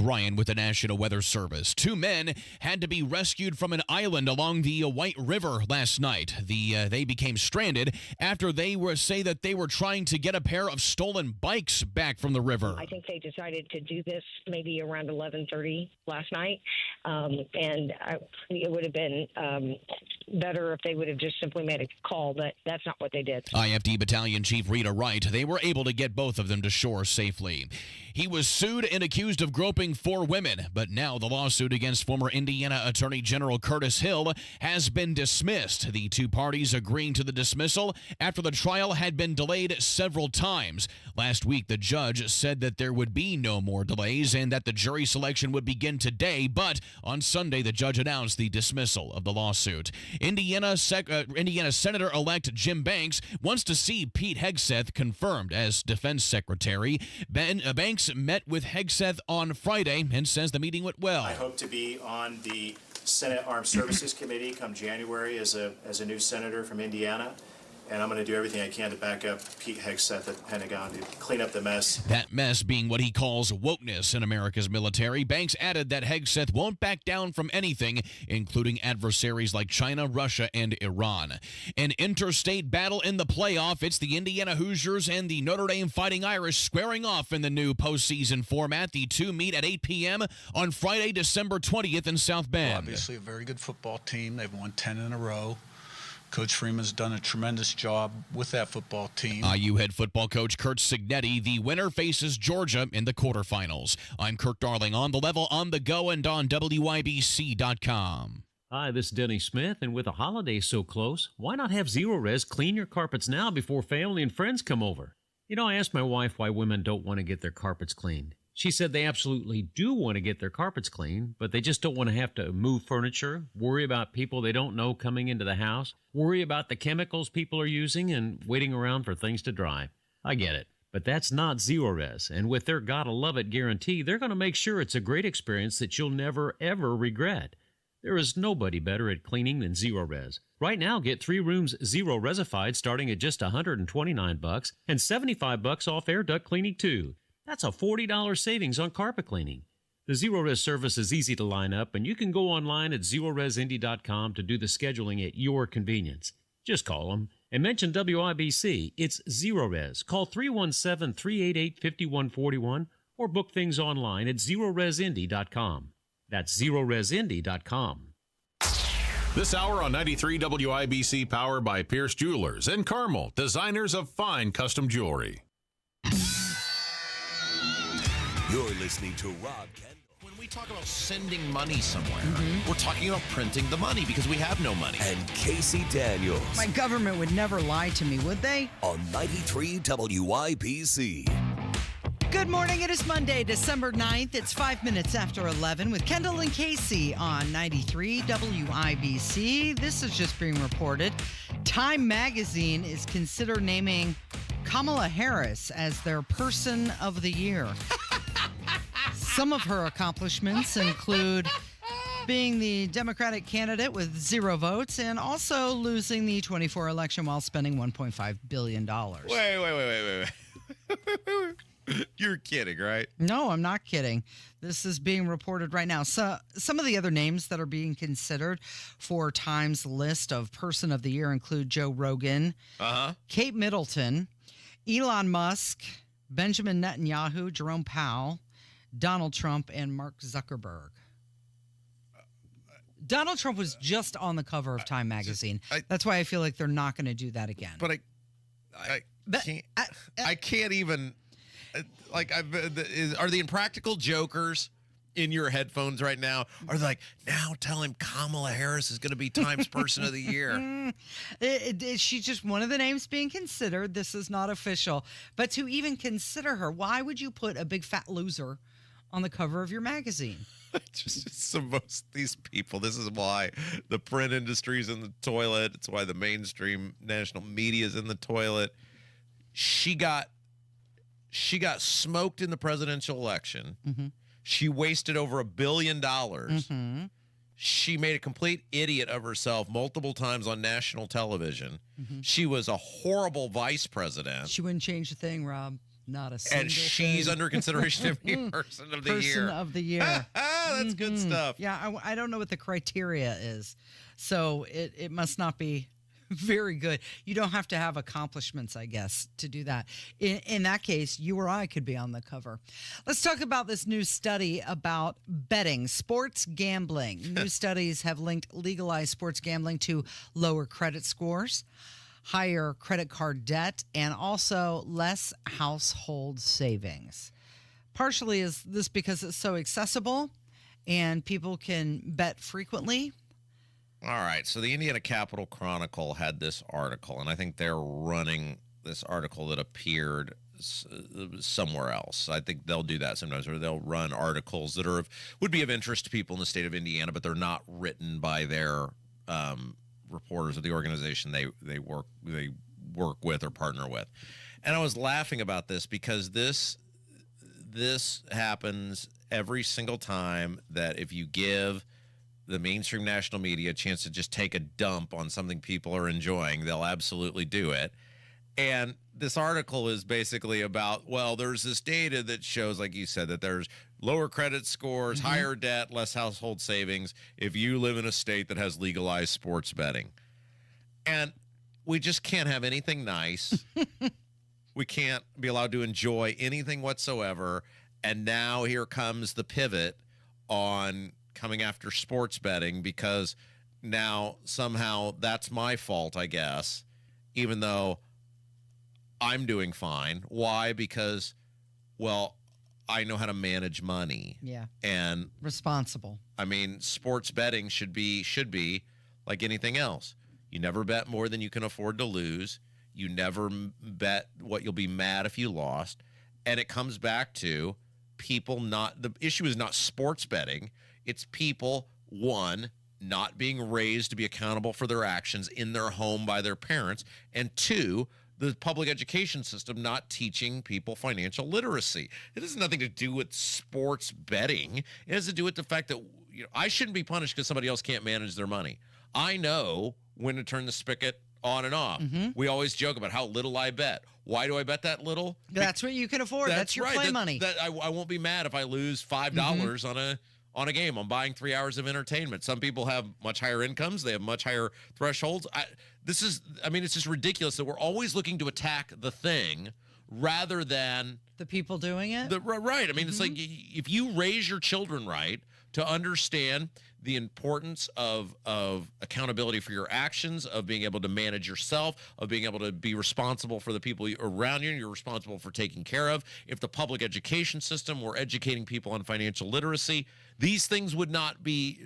Ryan with the National Weather Service. Two men had to be rescued from an island along the White River last night. They became stranded after they say that they were trying to get a pair of stolen bikes back from the river. I think they decided to do this maybe around 11:30 last night, it would have been better if they would have just simply made a call, but that's not what they did. IFD Battalion Chief Rita Wright, they were able to get both of them to shore safely. He was sued and accused of groping 4 women, but now the lawsuit against former Indiana Attorney General Curtis Hill has been dismissed. The two parties agreeing to the dismissal after the trial had been delayed several times. Last week, the judge said that there would be no more delays and that the jury selection would begin today, but on Sunday, the judge announced the dismissal of the lawsuit. Indiana Senator-elect Jim Banks wants to see Pete Hegseth confirmed as defense secretary. Banks met with Hegseth on Friday and says the meeting went well. I hope to be on the Senate Armed Services Committee come January as a new senator from Indiana. And I'm going to do everything I can to back up Pete Hegseth at the Pentagon to clean up the mess. That mess being what he calls wokeness in America's military. Banks added that Hegseth won't back down from anything, including adversaries like China, Russia, and Iran. An interstate battle in the playoff. It's the Indiana Hoosiers and the Notre Dame Fighting Irish squaring off in the new postseason format. The two meet at 8 p.m. on Friday, December 20th in South Bend. Well, obviously a very good football team. They've won 10 in a row. Coach Freeman's done a tremendous job with that football team. IU head football coach Kurt Signetti. The winner faces Georgia in the quarterfinals. I'm Kirk Darling on the level, on the go, and on WIBC.com. Hi, this is Denny Smith, and with the holidays so close, why not have Zero Res clean your carpets now before family and friends come over? You know, I asked my wife why women don't want to get their carpets cleaned. She said they absolutely do want to get their carpets clean, but they just don't want to have to move furniture, worry about people they don't know coming into the house, worry about the chemicals people are using, and waiting around for things to dry. I get it, but that's not Zero Res, and with their Gotta Love It guarantee, they're going to make sure it's a great experience that you'll never, ever regret. There is nobody better at cleaning than Zero Res. Right now, get 3 rooms Zero Resified starting at just $129 and $75 off air duct cleaning too. That's a $40 savings on carpet cleaning. The Zero Res service is easy to line up, and you can go online at ZeroResIndy.com to do the scheduling at your convenience. Just call them and mention WIBC. It's Zero Res. Call 317-388-5141 or book things online at ZeroResIndy.com. That's ZeroResIndy.com. This hour on 93 WIBC, powered by Pierce Jewelers and Carmel, designers of fine custom jewelry. You're listening to Rob Kendall. When we talk about sending money somewhere, we're talking about printing the money because we have no money. And Casey Daniels. My government would never lie to me, would they? On 93 WIBC. Good morning. It is Monday, December 9th. It's 5 minutes after 11 with Kendall and Casey on 93 WIBC. This is just being reported. Time Magazine is considered naming Kamala Harris as their Person of the Year. Some of her accomplishments include being the Democratic candidate with 0 votes and also losing the 24 election while spending $1.5 billion. Wait. You're kidding, right? No, I'm not kidding. This is being reported right now. So, some of the other names that are being considered for Time's list of Person of the Year include Joe Rogan, Kate Middleton, Elon Musk, Benjamin Netanyahu, Jerome Powell, Donald Trump, and Mark Zuckerberg. Donald Trump was just on the cover of Time magazine. That's why I feel like they're not going to do that again. But I can't even. Are the Impractical Jokers in your headphones right now? Are they like, now tell him Kamala Harris is going to be Time's Person of the Year? She's just one of the names being considered. This is not official. But to even consider her, why would you put a big fat loser on the cover of your magazine? These people. This is why the print industry is in the toilet. It's why the mainstream national media is in the toilet. She got smoked in the presidential election. Mm-hmm. She wasted over $1 billion. Mm-hmm. She made a complete idiot of herself multiple times on national television. Mm-hmm. She was a horrible vice president. She wouldn't change a thing, Rob. Not a single And she's thing. under consideration to be person of the year. Person of the year. That's good stuff. Yeah, I don't know what the criteria is. So it must not be very good. You don't have to have accomplishments, I guess, to do that. In that case, you or I could be on the cover. Let's talk about this new study about betting, sports gambling. New studies have linked legalized sports gambling to lower credit scores, higher credit card debt, and also less household savings. Partially is this because it's so accessible and people can bet frequently. All right. So the Indiana Capital Chronicle had this article, and I think they're running this article that appeared somewhere else. I think they'll do that sometimes, or they'll run articles that would be of interest to people in the state of Indiana, but they're not written by their reporters of the organization they work with or partner with. And I was laughing about this because this happens every single time that if you give the mainstream national media a chance to just take a dump on something people are enjoying, they'll absolutely do it. And this article is basically about, well, there's this data that shows, like you said, that there's lower credit scores, higher debt, less household savings if you live in a state that has legalized sports betting. And we just can't have anything nice. We can't be allowed to enjoy anything whatsoever. And now here comes the pivot on coming after sports betting, because now somehow that's my fault, I guess, even though I'm doing fine. Why? Because, well, I know how to manage money. Yeah. And responsible. I mean, sports betting should be like anything else. You never bet more than you can afford to lose. You never bet what you'll be mad if you lost. And it comes back to people the issue is not sports betting. It's people, one, not being raised to be accountable for their actions in their home by their parents, and two, the public education system not teaching people financial literacy. It has nothing to do with sports betting. It has to do with the fact that I shouldn't be punished because somebody else can't manage their money. I know when to turn the spigot on and off. We always joke about how little I bet. Why do I bet that little? That's what you can afford. That's your right. play money. I won't be mad if I lose $5 on a game. I'm buying 3 hours of entertainment. Some people have much higher incomes. They have much higher thresholds. It's just ridiculous that we're always looking to attack the thing rather than the people doing it. Right. I mean, it's like if you raise your children right to understand the importance of accountability for your actions, of being able to manage yourself, of being able to be responsible for the people around you, and you're responsible for taking care of. If the public education system were educating people on financial literacy, these things would not be.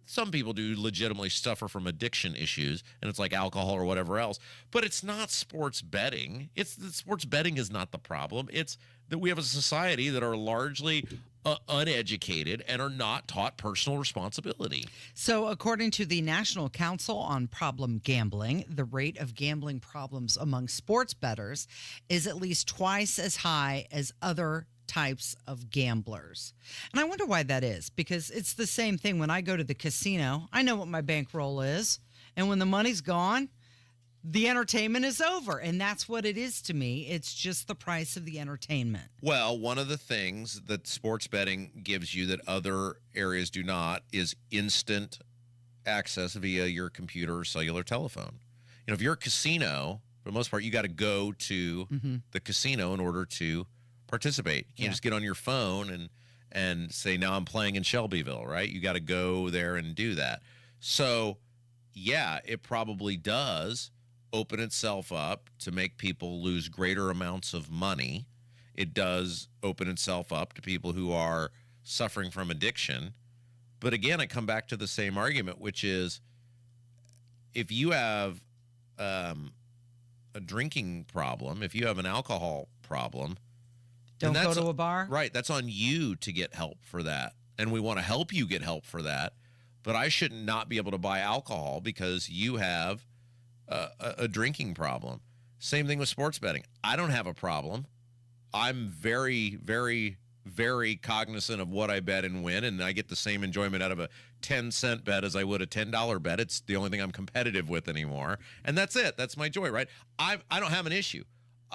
Some people do legitimately suffer from addiction issues, and it's like alcohol or whatever else. But it's not sports betting. Sports betting is not the problem. It's that we have a society that are largely uneducated and are not taught personal responsibility. So, according to the National Council on Problem Gambling, the rate of gambling problems among sports bettors is at least twice as high as other types of gamblers. And I wonder why that is, because it's the same thing when I go to the casino. I know what my bankroll is, and when the money's gone, the entertainment is over. And that's what it is to me. It's just the price of the entertainment. Well, one of the things that sports betting gives you that other areas do not is instant access via your computer or cellular telephone. If you're a casino, for the most part, you got to go to the casino in order to participate. You can't just get on your phone and say, now I'm playing in Shelbyville, right? You got to go there and do that. So, yeah, it probably does open itself up to make people lose greater amounts of money. It does open itself up to people who are suffering from addiction. But again, I come back to the same argument, which is if you have a drinking problem, if you have an alcohol problem, don't go to a bar. Right. That's on you to get help for that. And we want to help you get help for that. But I should not be able to buy alcohol because you have a drinking problem. Same thing with sports betting. I don't have a problem. I'm very, very, very cognizant of what I bet and win, and I get the same enjoyment out of a 10-cent bet as I would a $10 bet. It's the only thing I'm competitive with anymore. And that's it. That's my joy, right? I don't have an issue.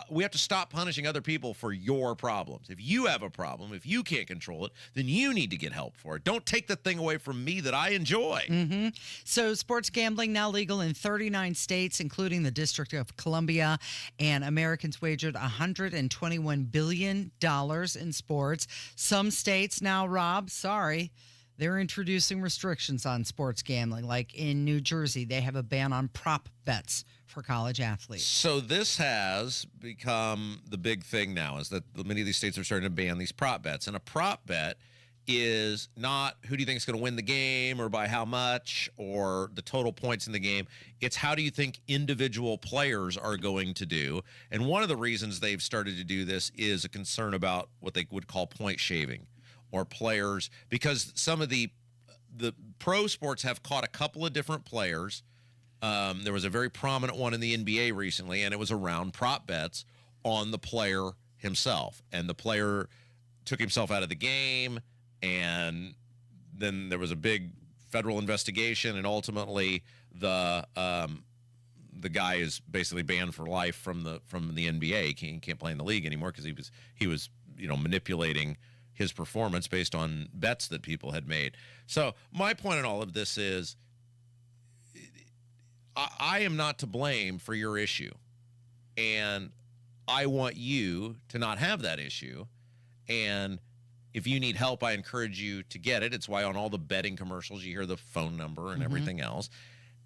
we have to stop punishing other people for your problems. If you have a problem, if you can't control it, then you need to get help for it. Don't take the thing away from me that I enjoy. So sports gambling now legal in 39 states, including the District of Columbia, and Americans wagered $121 billion in sports. Some states now, Rob, sorry, they're introducing restrictions on sports gambling. Like in New Jersey, they have a ban on prop bets for college athletes. So this has become the big thing now, is that many of these states are starting to ban these prop bets. And a prop bet is not who do you think is going to win the game or by how much or the total points in the game. It's how do you think individual players are going to do. And one of the reasons they've started to do this is a concern about what they would call point shaving, or players, because some of the pro sports have caught a couple of different players. There was a very prominent one in the NBA recently, and it was around prop bets on the player himself. And the player took himself out of the game, and then there was a big federal investigation, and ultimately the guy is basically banned for life from the NBA. He can't play in the league anymore because he was manipulating his performance based on bets that people had made. So my point in all of this is, I am not to blame for your issue, and I want you to not have that issue. And if you need help, I encourage you to get it. It's why on all the betting commercials you hear the phone number and everything else,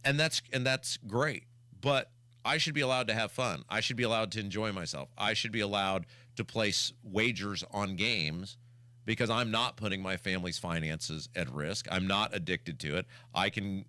and that's great. But I should be allowed to have fun. I should be allowed to enjoy myself. I should be allowed to place wagers on games, because I'm not putting my family's finances at risk. I'm not addicted to it. I can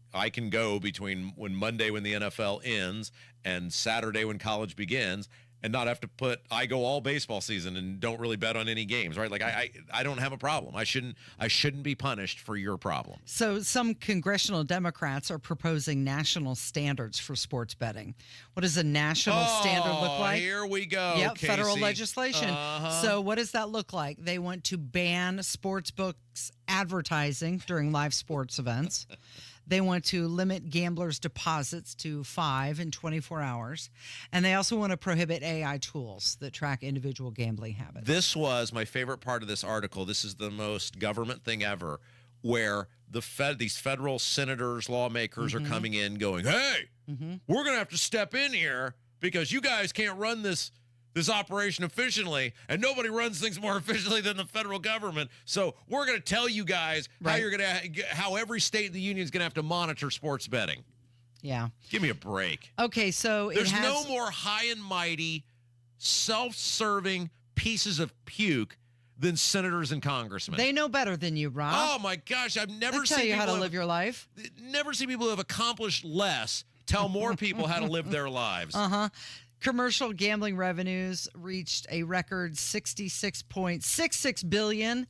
go between Monday when the NFL ends and Saturday when college begins, and not have to I go all baseball season and don't really bet on any games, right? Like I don't have a problem. I shouldn't be punished for your problem. So some congressional Democrats are proposing national standards for sports betting. What does a national standard look like? Here we go. Yep, Casey. federal legislation. So what does that look like? They want to ban sports books advertising during live sports events. They want to limit gamblers' deposits to 5 in 24 hours. And they also want to prohibit AI tools that track individual gambling habits. This was my favorite part of this article. This is the most government thing ever, where these federal senators, lawmakers are coming in going, hey, we're going to have to step in here because you guys can't run this operation efficiently, and nobody runs things more efficiently than the federal government. So we're going to tell you guys how every state in the union is going to have to monitor sports betting. Yeah. Give me a break. Okay, so there's no more high and mighty, self-serving pieces of puke than senators and congressmen. They know better than you, Rob. Oh my gosh, I've never seen tell you how to live your life. Never seen people who have accomplished less tell more people how to live their lives. Commercial gambling revenues reached a record $66.66 billion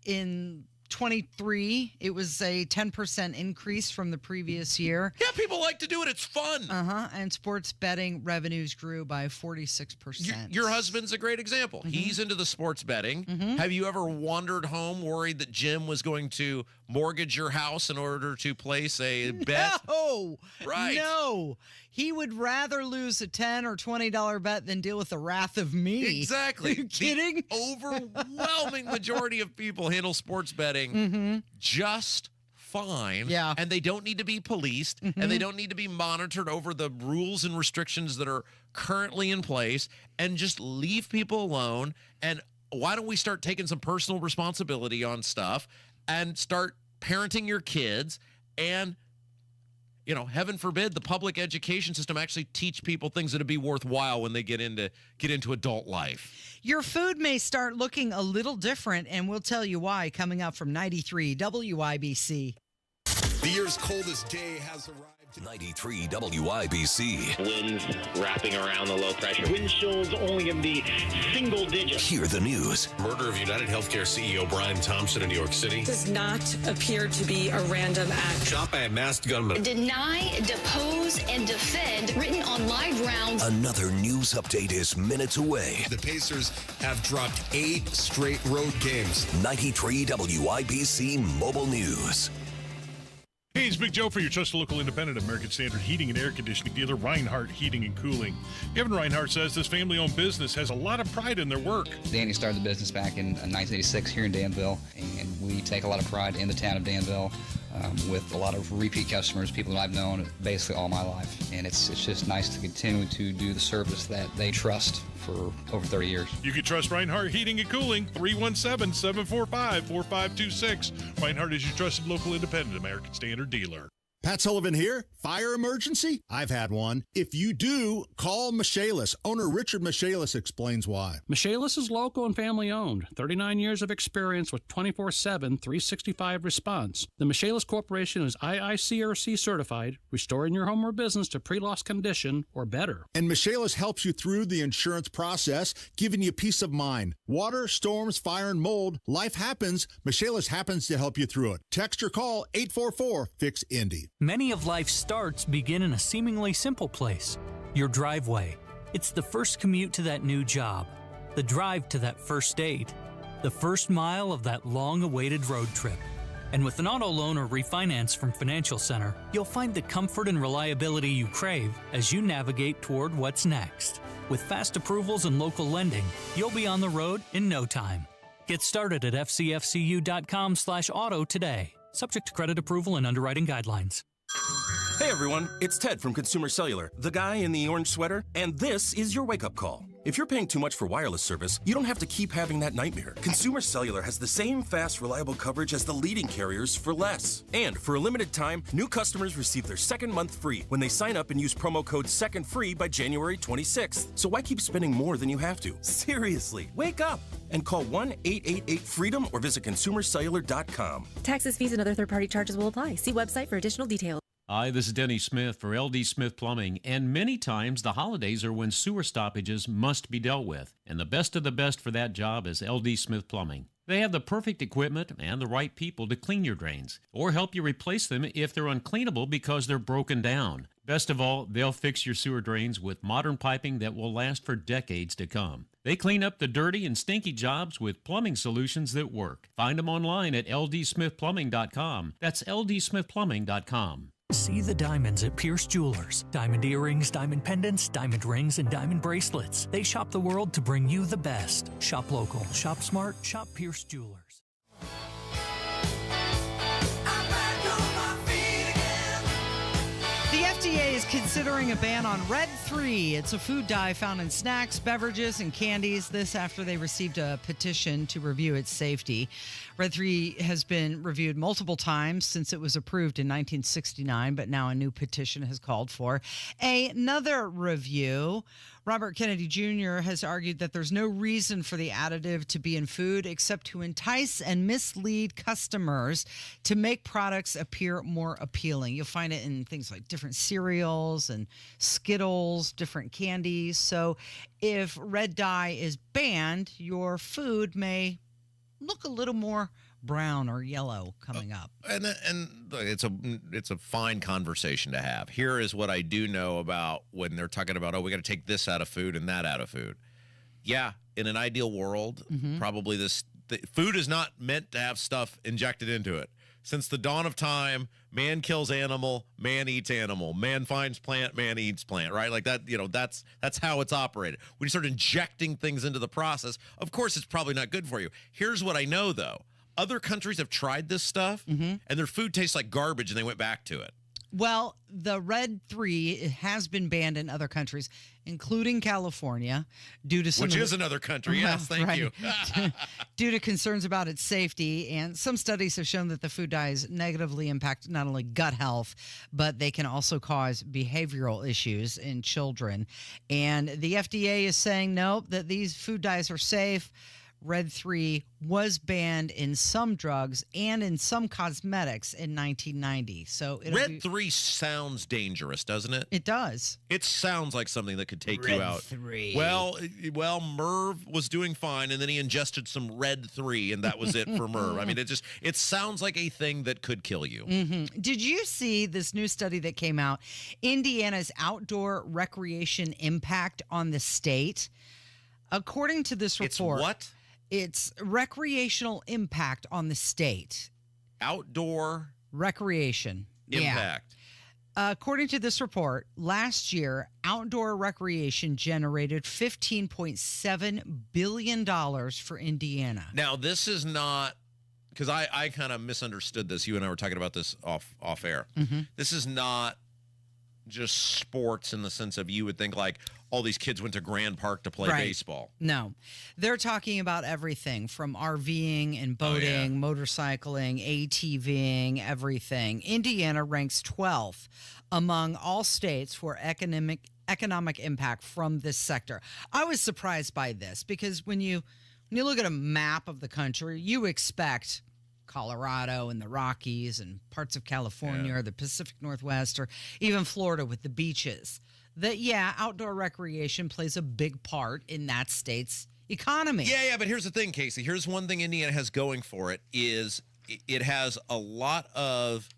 in 23. It was a 10% increase from the previous year. Yeah, people like to do it. It's fun. And sports betting revenues grew by 46%. Your husband's a great example. He's into the sports betting. Have you ever wandered home worried that Jim was going to mortgage your house in order to place a bet? No. Right. No. He would rather lose a $10 or $20 bet than deal with the wrath of me. Exactly. Are you kidding? The overwhelming majority of people handle sports betting just fine. Yeah. And they don't need to be policed, and they don't need to be monitored over the rules and restrictions that are currently in place, and just leave people alone. And why don't we start taking some personal responsibility on stuff and start parenting your kids, and heaven forbid the public education system actually teach people things that would be worthwhile when they get into adult life. Your food may start looking a little different, and we'll tell you why coming up from 93 WIBC. The year's coldest day has arrived. 93 WIBC. Winds wrapping around the low pressure. Wind chills only in the single digits. Hear the news. Murder of United Healthcare CEO Brian Thompson in New York City. Does not appear to be a random act. Shot by a masked gunman. Deny, depose, and defend, written on live rounds. Another news update is minutes away. The Pacers have dropped 8 straight road games. 93 WIBC Mobile News. Hey, it's Big Joe for your trusted local independent American Standard heating and air conditioning dealer, Reinhardt Heating and Cooling. Kevin Reinhardt says this family-owned business has a lot of pride in their work. Danny started the business back in 1986 here in Danville, and we take a lot of pride in the town of Danville with a lot of repeat customers, people that I've known basically all my life. And it's just nice to continue to do the service that they trust for over 30 years. You can trust Reinhardt Heating and Cooling, 317-745-4526. Reinhardt is your trusted local independent American Standard dealer. Pat Sullivan here. Fire emergency? I've had one. If you do, call Michaelis. Owner Richard Michaelis explains why. Michaelis is local and family owned. 39 years of experience with 24/7, 365 response. The Michaelis Corporation is IICRC certified, restoring your home or business to pre-loss condition or better. And Michaelis helps you through the insurance process, giving you peace of mind. Water, storms, fire, and mold. Life happens. Michaelis happens to help you through it. Text or call 844-FIX-INDY. Many of life's starts begin in a seemingly simple place, your driveway. It's the first commute to that new job, the drive to that first date, the first mile of that long-awaited road trip. And with an auto loan or refinance from Financial Center, you'll find the comfort and reliability you crave as you navigate toward what's next. With fast approvals and local lending, you'll be on the road in no time. Get started at fcfcu.com/auto today. Subject to credit approval and underwriting guidelines. Hey everyone, it's Ted from Consumer Cellular, the guy in the orange sweater, and this is your wake-up call. If you're paying too much for wireless service, you don't have to keep having that nightmare. Consumer Cellular has the same fast, reliable coverage as the leading carriers for less. And for a limited time, new customers receive their second month free when they sign up and use promo code SECONDFREE by January 26th. So why keep spending more than you have to? Seriously, wake up and call 1-888-FREEDOM or visit consumercellular.com. Taxes, fees, and other third-party charges will apply. See website for additional details. Hi, this is Denny Smith for LD Smith Plumbing, and many times the holidays are when sewer stoppages must be dealt with, and the best of the best for that job is LD Smith Plumbing. They have the perfect equipment and the right people to clean your drains, or help you replace them if they're uncleanable because they're broken down. Best of all, they'll fix your sewer drains with modern piping that will last for decades to come. They clean up the dirty and stinky jobs with plumbing solutions that work. Find them online at ldsmithplumbing.com. That's ldsmithplumbing.com. See the diamonds at Pierce Jewelers. Diamond earrings, diamond pendants, diamond rings, and diamond bracelets. They shop the world to bring you the best. Shop local, shop smart, shop Pierce Jewelers. The FDA is considering a ban on Red 3. It's a food dye found in snacks, beverages, and candies. This after they received a petition to review its safety. Red 3 has been reviewed multiple times since it was approved in 1969, but now a new petition has called for another review. Robert Kennedy Jr. has argued that there's no reason for the additive to be in food except to entice and mislead customers to make products appear more appealing. You'll find it in things like different cereals and Skittles, different candies. So if red dye is banned, your food may look a little more brown or yellow coming up. And look, it's a fine conversation to have. Here is what I do know about when they're talking about, oh, we got to take this out of food and that out of food. Yeah, in an ideal world, probably food is not meant to have stuff injected into it. Since the dawn of time, man kills animal, man eats animal, man finds plant, man eats plant, right? Like that, that's how it's operated. When you start injecting things into the process, of course, it's probably not good for you. Here's what I know, though. Other countries have tried this stuff, and their food tastes like garbage, and they went back to it. Well, the Red 3 has been banned in other countries, including California, due to some... Which is another country, yes, thank you. Due to concerns about its safety, and some studies have shown that the food dyes negatively impact not only gut health, but they can also cause behavioral issues in children. And the FDA is saying, no, that these food dyes are safe. Red 3 was banned in some drugs and in some cosmetics in 1990. So Red 3 sounds dangerous, doesn't it? It does. It sounds like something that could take Red you out. 3. Well, Merv was doing fine, and then he ingested some Red 3, and that was it for Merv. I mean, it sounds like a thing that could kill you. Did you see this new study that came out? Indiana's outdoor recreation impact on the state. According to this report. It's what? It's recreational impact on the state. Outdoor recreation. impact. According to this report, last year, outdoor recreation generated $15.7 billion for Indiana. Now, this is not, because I kind of misunderstood this. You and I were talking about this off air. Mm-hmm. This is not just sports in the sense of you would think like all these kids went to Grand Park to play baseball. No, they're talking about everything from RVing and boating, motorcycling, ATVing, everything. Indiana ranks 12th among all states for economic impact from this sector. I was surprised by this because when you look at a map of the country, you expect Colorado and the Rockies and parts of California or the Pacific Northwest or even Florida with the beaches. That, outdoor recreation plays a big part in that state's economy. Yeah, but here's the thing, Casey. Here's one thing Indiana has going for it is it has a lot of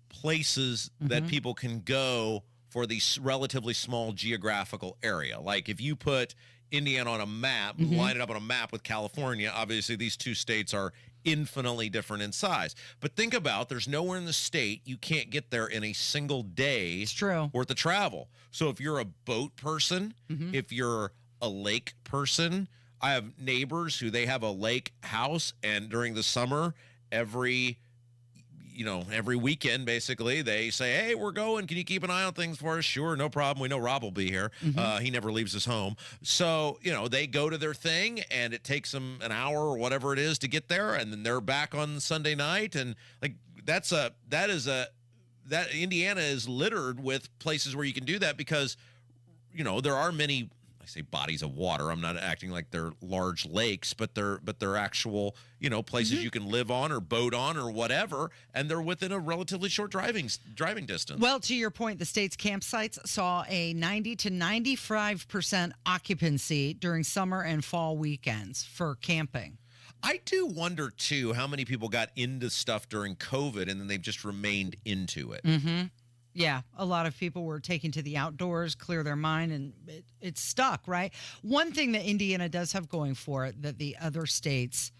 places that people can go for the relatively small geographical area. Like if you put Indiana on a map, line it up on a map with California, obviously these two states are infinitely different in size. But think about, there's nowhere in the state you can't get there in a single day worth of travel. So if you're a boat person, if you're a lake person, I have neighbors who they have a lake house, and during the summer, every weekend, basically, they say, hey, we're going. Can you keep an eye on things for us? Sure, no problem. We know Rob will be here. He never leaves his home. So, they go to their thing, and it takes them an hour or whatever it is to get there, and then they're back on Sunday night. And, like, Indiana is littered with places where you can do that because, there are many, I say bodies of water. I'm not acting like they're large lakes, but they're actual, places you can live on or boat on or whatever, and they're within a relatively short driving distance. Well, to your point, the state's campsites saw a 90 to 95% occupancy during summer and fall weekends for camping. I do wonder, too, how many people got into stuff during COVID and then they've just remained into it. Yeah, a lot of people were taking to the outdoors, clear their mind, and it stuck, right? One thing that Indiana does have going for it that the other states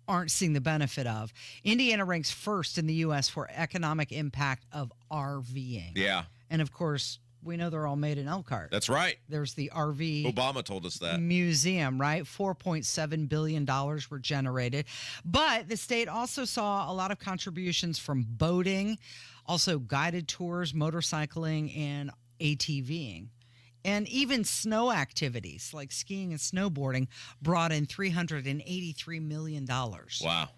aren't seeing the benefit of, Indiana ranks first in the U.S. for economic impact of RVing. Yeah. And, of course, we know they're all made in Elkhart. That's right. There's the RV Obama told us that. Museum, right? $4.7 billion were generated. But the state also saw a lot of contributions from boating, also guided tours, motorcycling, and ATVing. And even snow activities like skiing and snowboarding brought in $383 million. Wow.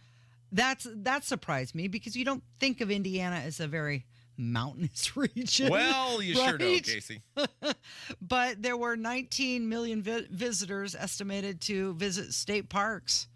That surprised me because you don't think of Indiana as a very mountainous region. Well, you sure do, Casey. But there were 19 million visitors estimated to visit state parks.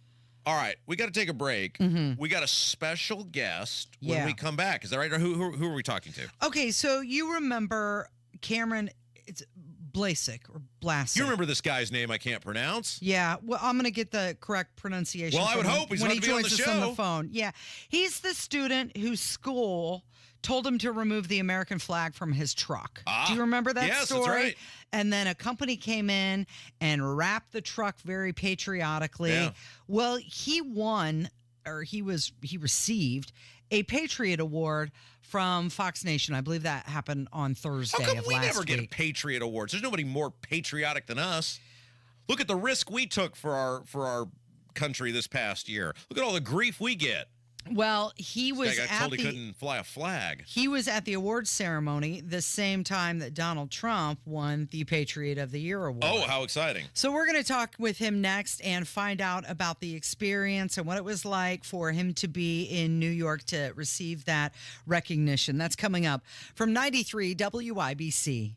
All right, we got to take a break. We got a special guest when we come back. Is that right? Or who are we talking to? Okay, so you remember Cameron, it's Blasek or Blasek. You remember this guy's name I can't pronounce? Yeah, well, I'm going to get the correct pronunciation. Well, I would hope he's when going he to be on joins the us on show. the phone. Yeah, he's the student whose school told him to remove the American flag from his truck. Do you remember that story? Yes, that's right. And then a company came in and wrapped the truck very patriotically. Yeah. Well, he received a Patriot Award from Fox Nation. I believe that happened on Thursday How come of we last never get a week. Patriot Awards? There's nobody more patriotic than us. Look at the risk we took for our country this past year. Look at all the grief we get. Well, he was I got told he couldn't fly a flag. He was at the awards ceremony the same time that Donald Trump won the Patriot of the Year award. Oh, how exciting. So we're going to talk with him next and find out about the experience and what it was like for him to be in New York to receive that recognition. That's coming up from 93 WIBC.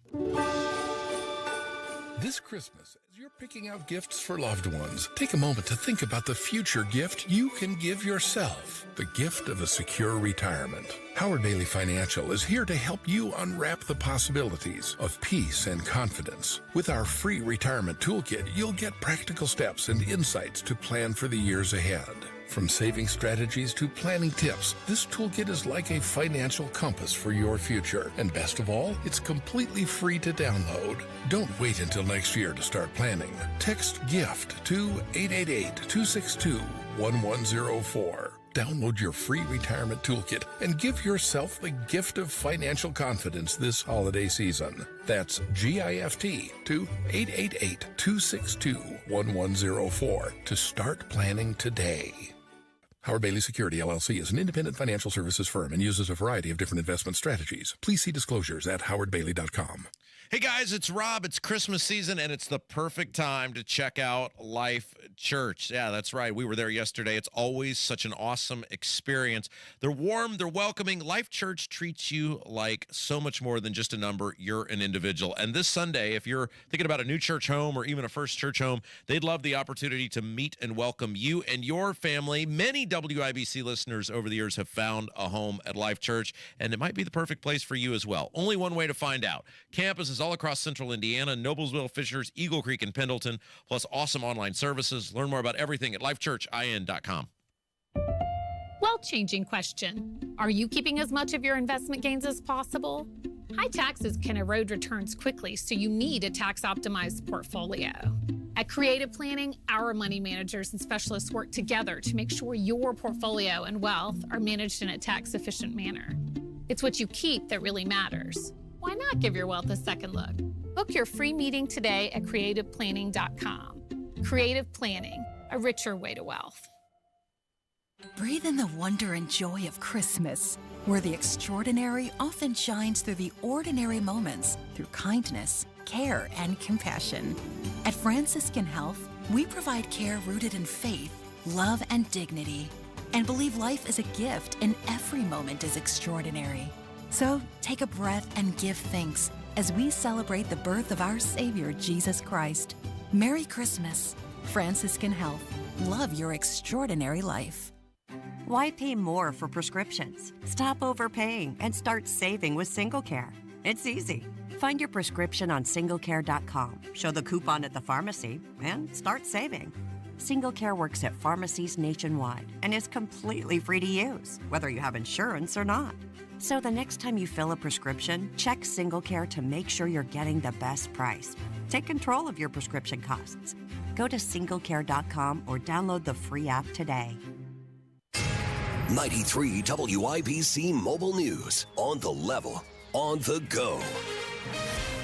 This Christmas, as you're picking out gifts for loved ones, take a moment to think about the future gift you can give yourself. The gift of a secure retirement. Howard Daily Financial is here to help you unwrap the possibilities of peace and confidence. With our free retirement toolkit, you'll get practical steps and insights to plan for the years ahead. From saving strategies to planning tips, this toolkit is like a financial compass for your future. And best of all, it's completely free to download. Don't wait until next year to start planning. Text GIFT to 888-262-1104. Download your free retirement toolkit and give yourself the gift of financial confidence this holiday season. That's GIFT to 888-262-1104 to start planning today. Howard Bailey Security, LLC is an independent financial services firm and uses a variety of different investment strategies. Please see disclosures at howardbailey.com. Hey guys, it's Rob. It's Christmas season, and it's the perfect time to check out Life Church. Yeah, that's right. We were there yesterday. It's always such an awesome experience. They're warm, they're welcoming. Life Church treats you like so much more than just a number. You're an individual. And this Sunday, if you're thinking about a new church home or even a first church home, they'd love the opportunity to meet and welcome you and your family. Many WIBC listeners over the years have found a home at Life Church, and it might be the perfect place for you as well. Only one way to find out. Campuses all across central Indiana, Noblesville, Fishers, Eagle Creek, and Pendleton, plus awesome online services. Learn more about everything at lifechurchin.com. Wealth-changing question. Are you keeping as much of your investment gains as possible? High taxes can erode returns quickly, so you need a tax-optimized portfolio. At Creative Planning, our money managers and specialists work together to make sure your portfolio and wealth are managed in a tax-efficient manner. It's what you keep that really matters. Why not give your wealth a second look? Book your free meeting today at creativeplanning.com. Creative Planning, a richer way to wealth. Breathe in the wonder and joy of Christmas, where the extraordinary often shines through the ordinary moments, through kindness, care, and compassion. At Franciscan Health, we provide care rooted in faith, love, and dignity, and believe life is a gift and every moment is extraordinary. So take a breath and give thanks as we celebrate the birth of our Savior, Jesus Christ. Merry Christmas. Franciscan Health. Love your extraordinary life. Why pay more for prescriptions? Stop overpaying and start saving with SingleCare. It's easy. Find your prescription on singlecare.com, show the coupon at the pharmacy, and start saving. SingleCare works at pharmacies nationwide and is completely free to use, whether you have insurance or not. So the next time you fill a prescription, check SingleCare to make sure you're getting the best price. Take control of your prescription costs. Go to singlecare.com or download the free app today. 93 WIBC Mobile News. On the level, on the go.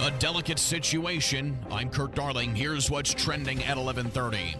A delicate situation. I'm Kurt Darling. Here's what's trending at 11:30.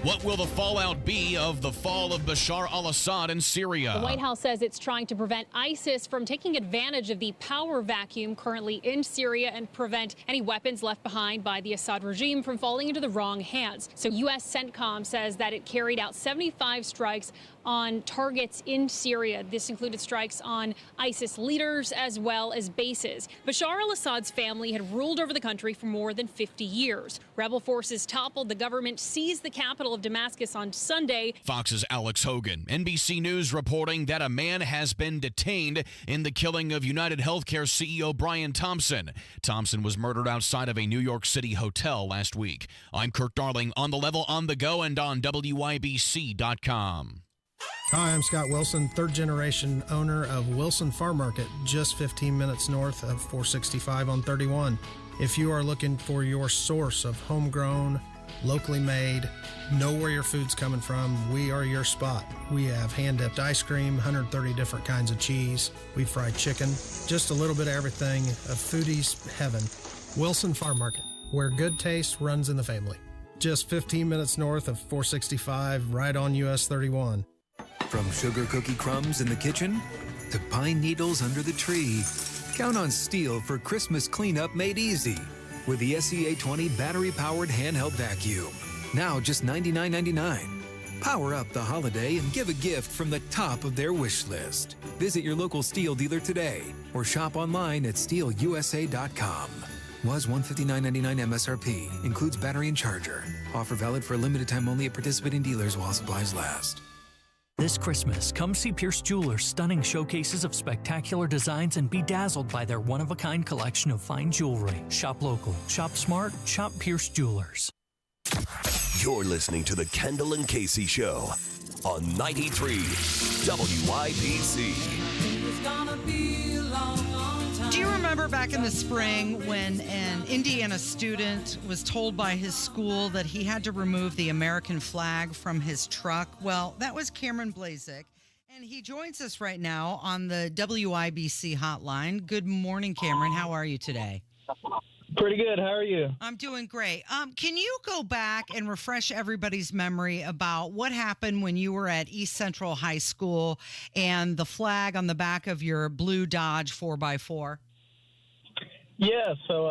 What will the fallout be of the fall of Bashar al-Assad in Syria? The White House says it's trying to prevent ISIS from taking advantage of the power vacuum currently in Syria and prevent any weapons left behind by the Assad regime from falling into the wrong hands. So U.S. CENTCOM says that it carried out 75 strikes on targets in Syria. This included strikes on ISIS leaders as well as bases. Bashar al-Assad's family had ruled over the country for more than 50 years. Rebel forces toppled the government, seized the capital of Damascus on Sunday. Fox's Alex Hogan. NBC News reporting that a man has been detained in the killing of United Healthcare CEO Brian Thompson. Thompson was murdered outside of a New York City hotel last week. I'm Kurt Darling, on the level, on the go, and on WIBC.com. Hi, I'm Scott Wilson, third generation owner of Wilson Farm Market, just 15 minutes north of 465 on 31. If you are looking for your source of homegrown, locally made, know where your food's coming from, we are your spot. We have hand-dipped ice cream, 130 different kinds of cheese. We fry chicken, just a little bit of everything, a foodie's heaven. Wilson Farm Market, where good taste runs in the family. Just 15 minutes north of 465, right on US 31. From sugar cookie crumbs in the kitchen to pine needles under the tree, count on Steel for Christmas cleanup made easy with the SEA20 battery-powered handheld vacuum. Now just $99.99. Power up the holiday and give a gift from the top of their wish list. Visit your local Steel dealer today or shop online at steelusa.com. Was $159.99 MSRP. Includes battery and charger. Offer valid for a limited time only at participating dealers while supplies last. This Christmas, come see Pierce Jewelers' stunning showcases of spectacular designs and be dazzled by their one-of-a-kind collection of fine jewelry. Shop local, shop smart, shop Pierce Jewelers. You're listening to the Kendall and Casey Show on 93 WIBC. Do you remember back in the spring when an Indiana student was told by his school that he had to remove the American flag from his truck? Well, that was Cameron Blazek. And he joins us right now on the WIBC hotline. Good morning, Cameron. How are you today? Pretty good. How are you? I'm doing great. Can you go back and refresh everybody's memory about what happened when you were at East Central High School and the flag on the back of your blue Dodge 4x4? Yeah, so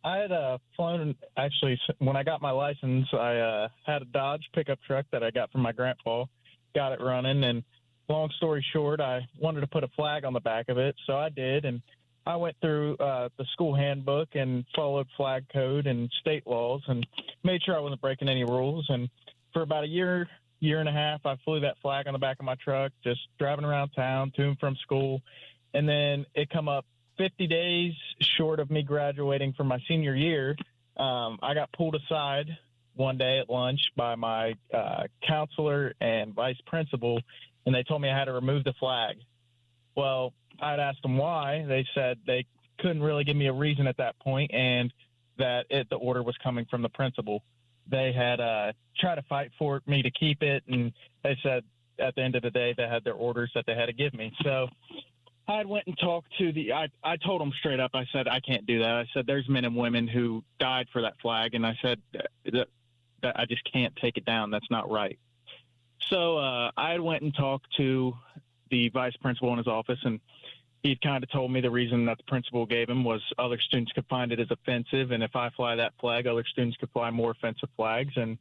I had flown, actually, when I got my license, I had a Dodge pickup truck that I got from my grandpa, got it running, and long story short, I wanted to put a flag on the back of it, so I did, and I went through the school handbook and followed flag code and state laws and made sure I wasn't breaking any rules, and for about a year and a half, I flew that flag on the back of my truck, just driving around town to and from school, and then it come up 50 days short of me graduating from my senior year. I got pulled aside one day at lunch by my counselor and vice principal, and they told me I had to remove the flag. Well, I'd asked them why. They said they couldn't really give me a reason at that point, and that the order was coming from the principal. They had tried to fight for me to keep it, and they said at the end of the day they had their orders that they had to give me. So I went and talked to I told them straight up, I said, I can't do that. I said, there's men and women who died for that flag, and I said that I just can't take it down. That's not right. So I went and talked to the vice principal in his office, and he kind of told me the reason that the principal gave him was other students could find it as offensive, and if I fly that flag, other students could fly more offensive flags, and,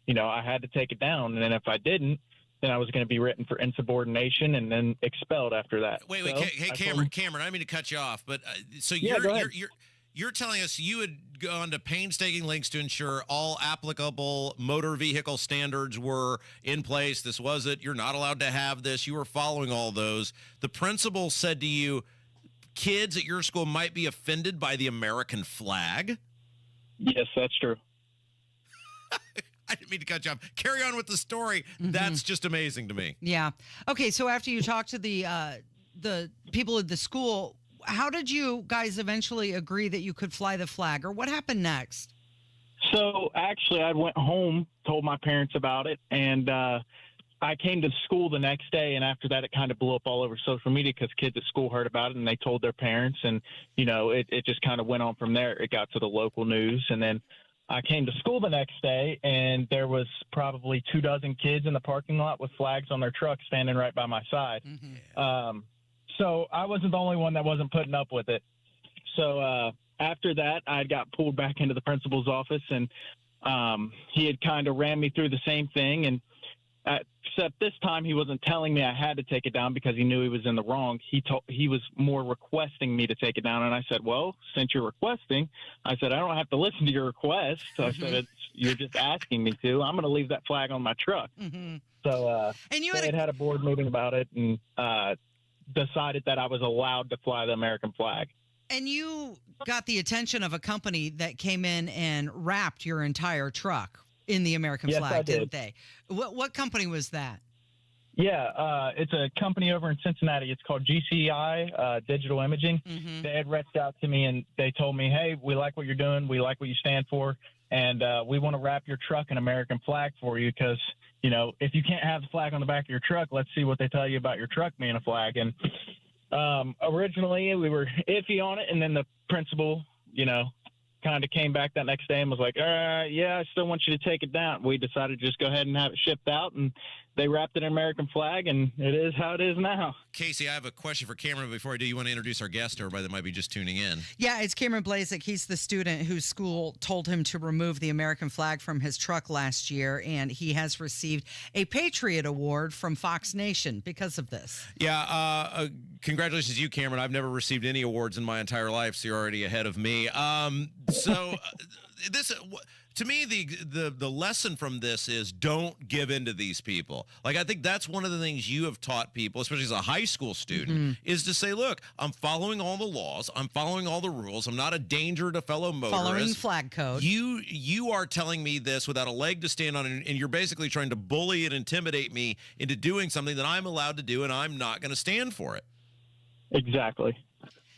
I had to take it down, and then if I didn't, then I was going to be written for insubordination and then expelled after that. Wait, So hey, Cameron, I didn't mean to cut you off, but so Yeah, go ahead. you're telling us you had gone to painstaking lengths to ensure all applicable motor vehicle standards were in place. This was it. You're not allowed to have this. You were following all those. The principal said to you, kids at your school might be offended by the American flag. Yes, that's true. I didn't mean to cut you off. Carry on with the story. Mm-hmm. That's just amazing to me. Yeah. Okay, so after you talked to the people at the school, how did you guys eventually agree that you could fly the flag, or what happened next? So actually, I went home, told my parents about it, and I came to school the next day, and after that, it kind of blew up all over social media because kids at school heard about it, and they told their parents, and, it just kind of went on from there. It got to the local news, and then I came to school the next day, and there was probably 24 kids in the parking lot with flags on their truck standing right by my side. Mm-hmm. So I wasn't the only one that wasn't putting up with it. So after that, I got pulled back into the principal's office, and he had kind of ran me through the same thing. And except this time, he wasn't telling me I had to take it down because he knew he was in the wrong. He was more requesting me to take it down. And I said, well, since you're requesting, I said, I don't have to listen to your request. So I said, you're just asking me to. I'm going to leave that flag on my truck. Mm-hmm. So and you had a board meeting about it, and decided that I was allowed to fly the American flag. And you got the attention of a company that came in and wrapped your entire truck in the American Yes, flag, I did. didn't they? What company was that? Yeah, it's a company over in Cincinnati. It's called GCI Digital Imaging. Mm-hmm. They had reached out to me, and they told me, hey, we like what you're doing. We like what you stand for. And we want to wrap your truck in American flag for you because, if you can't have the flag on the back of your truck, let's see what they tell you about your truck being a flag. And originally we were iffy on it, and then the principal, kind of came back that next day and was like, yeah, I still want you to take it down. We decided to just go ahead and have it shipped out, and they wrapped it in American flag, and it is how it is now. Casey, I have a question for Cameron. Before I do, you want to introduce our guest to everybody that might be just tuning in? Yeah, it's Cameron Blazek. He's the student whose school told him to remove the American flag from his truck last year, and he has received a Patriot Award from Fox Nation because of this. Yeah, congratulations to you, Cameron. I've never received any awards in my entire life, so you're already ahead of me. This, to me, the lesson from this is don't give in to these people. Like, I think that's one of the things you have taught people, especially as a high school student, is to say, look, I'm following all the laws. I'm following all the rules. I'm not a danger to fellow motorists. Following flag code. You are telling me this without a leg to stand on, and you're basically trying to bully and intimidate me into doing something that I'm allowed to do, and I'm not going to stand for it. Exactly.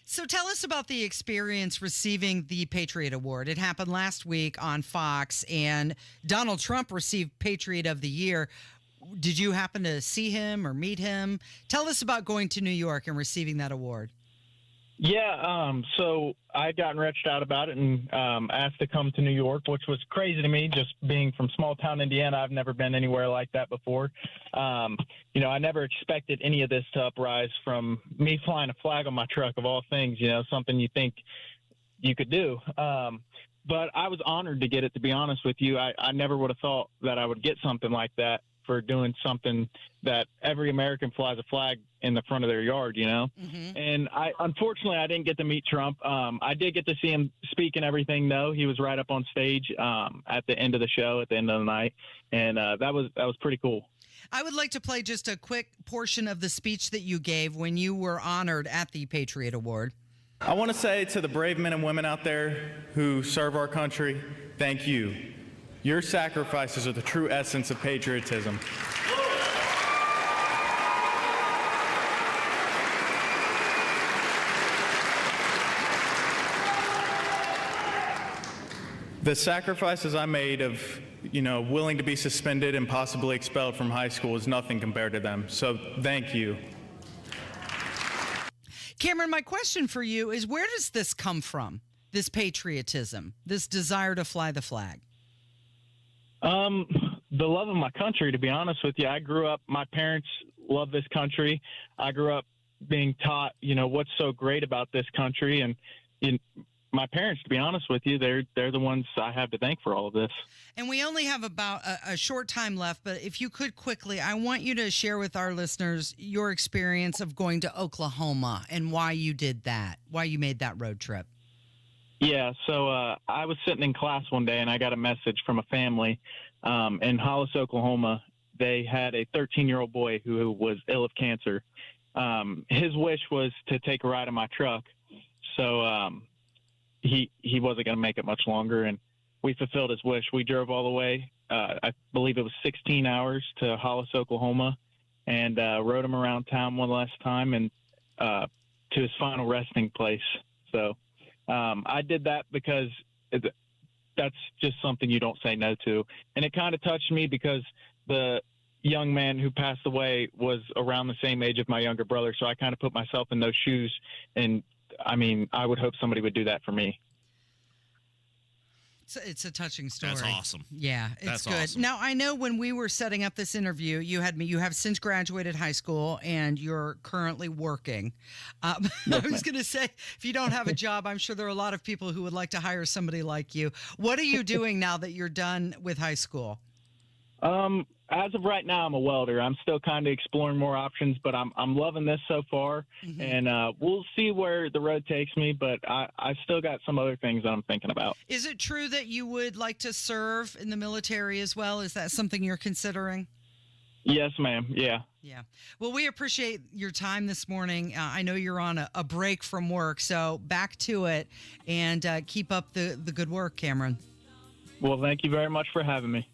So tell us about the experience receiving the Patriot Award. It happened last week on Fox, and Donald Trump received Patriot of the Year. Did you happen to see him or meet him? Tell us about going to New York and receiving that award. Yeah, so I had gotten reached out about it and asked to come to New York, which was crazy to me, just being from small town Indiana. I've never been anywhere like that before. I never expected any of this to uprise from me flying a flag on my truck, of all things, something you think you could do. But I was honored to get it, to be honest with you. I never would have thought that I would get something like that for doing something that every American flies a flag in the front of their yard, Mm-hmm. And unfortunately, I didn't get to meet Trump. I did get to see him speak and everything, though. He was right up on stage at the end of the show, at the end of the night. And that was pretty cool. I would like to play just a quick portion of the speech that you gave when you were honored at the Patriot Award. I want to say to the brave men and women out there who serve our country, thank you. Your sacrifices are the true essence of patriotism. The sacrifices I made of, willing to be suspended and possibly expelled from high school is nothing compared to them. So thank you. Cameron, my question for you is, where does this come from, this patriotism, this desire to fly the flag? The love of my country, to be honest with you. I grew up, my parents love this country. I grew up being taught, what's so great about this country. And my parents, to be honest with you, they're the ones I have to thank for all of this. And we only have about a short time left, but if you could quickly, I want you to share with our listeners your experience of going to Oklahoma and why you did that, why you made that road trip. Yeah, so I was sitting in class one day and I got a message from a family in Hollis, Oklahoma. They had a 13-year-old boy who was ill of cancer. His wish was to take a ride in my truck. So he wasn't going to make it much longer, and we fulfilled his wish. We drove all the way, I believe it was 16 hours to Hollis, Oklahoma, and rode him around town one last time and to his final resting place. So I did that because that's just something you don't say no to. And it kind of touched me because the young man who passed away was around the same age of my younger brother. So I kind of put myself in those shoes. And I mean, I would hope somebody would do that for me. It's a touching story. That's awesome. Yeah, it's That's good. awesome. Now, I know when we were setting up this interview, you have since graduated high school and you're currently working. I was going to say, if you don't have a job, I'm sure there are a lot of people who would like to hire somebody like you. What are you doing now that you're done with high school? As of right now, I'm a welder. I'm still kind of exploring more options, but I'm loving this so far, and we'll see where the road takes me, but I still got some other things that I'm thinking about. Is it true that you would like to serve in the military as well? Is that something you're considering? Yes, ma'am. Yeah. Yeah. Well, we appreciate your time this morning. I know you're on a break from work, so back to it, and keep up the good work, Cameron. Well, thank you very much for having me.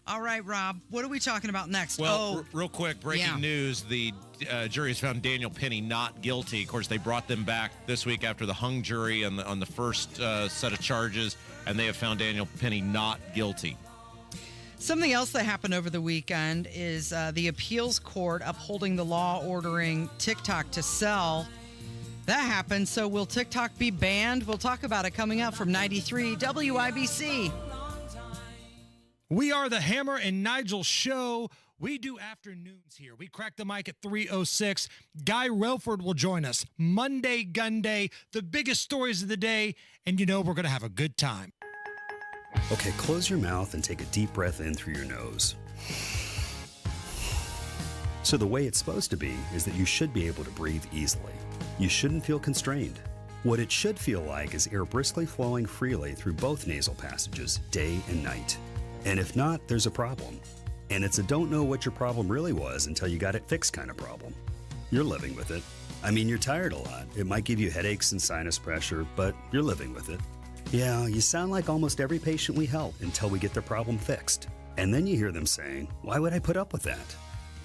All right, Rob, what are we talking about next? Well, real quick, breaking news. The jury has found Daniel Penny not guilty. Of course, they brought them back this week after the hung jury on the first set of charges, and they have found Daniel Penny not guilty. Something else that happened over the weekend is the appeals court upholding the law ordering TikTok to sell. That happened, so will TikTok be banned? We'll talk about it coming up from 93 WIBC. We are the Hammer and Nigel Show. We do afternoons here. We crack the mic at 3:06. Guy Relford will join us. Monday Gun Day, the biggest stories of the day, and we're going to have a good time. Okay, close your mouth and take a deep breath in through your nose. So the way it's supposed to be is that you should be able to breathe easily. You shouldn't feel constrained. What it should feel like is air briskly flowing freely through both nasal passages, day and night. And if not, there's a problem. And it's a don't know what your problem really was until you got it fixed kind of problem. You're living with it. I mean, you're tired a lot. It might give you headaches and sinus pressure, but you're living with it. Yeah, you sound like almost every patient we help until we get their problem fixed. And then you hear them saying, why would I put up with that?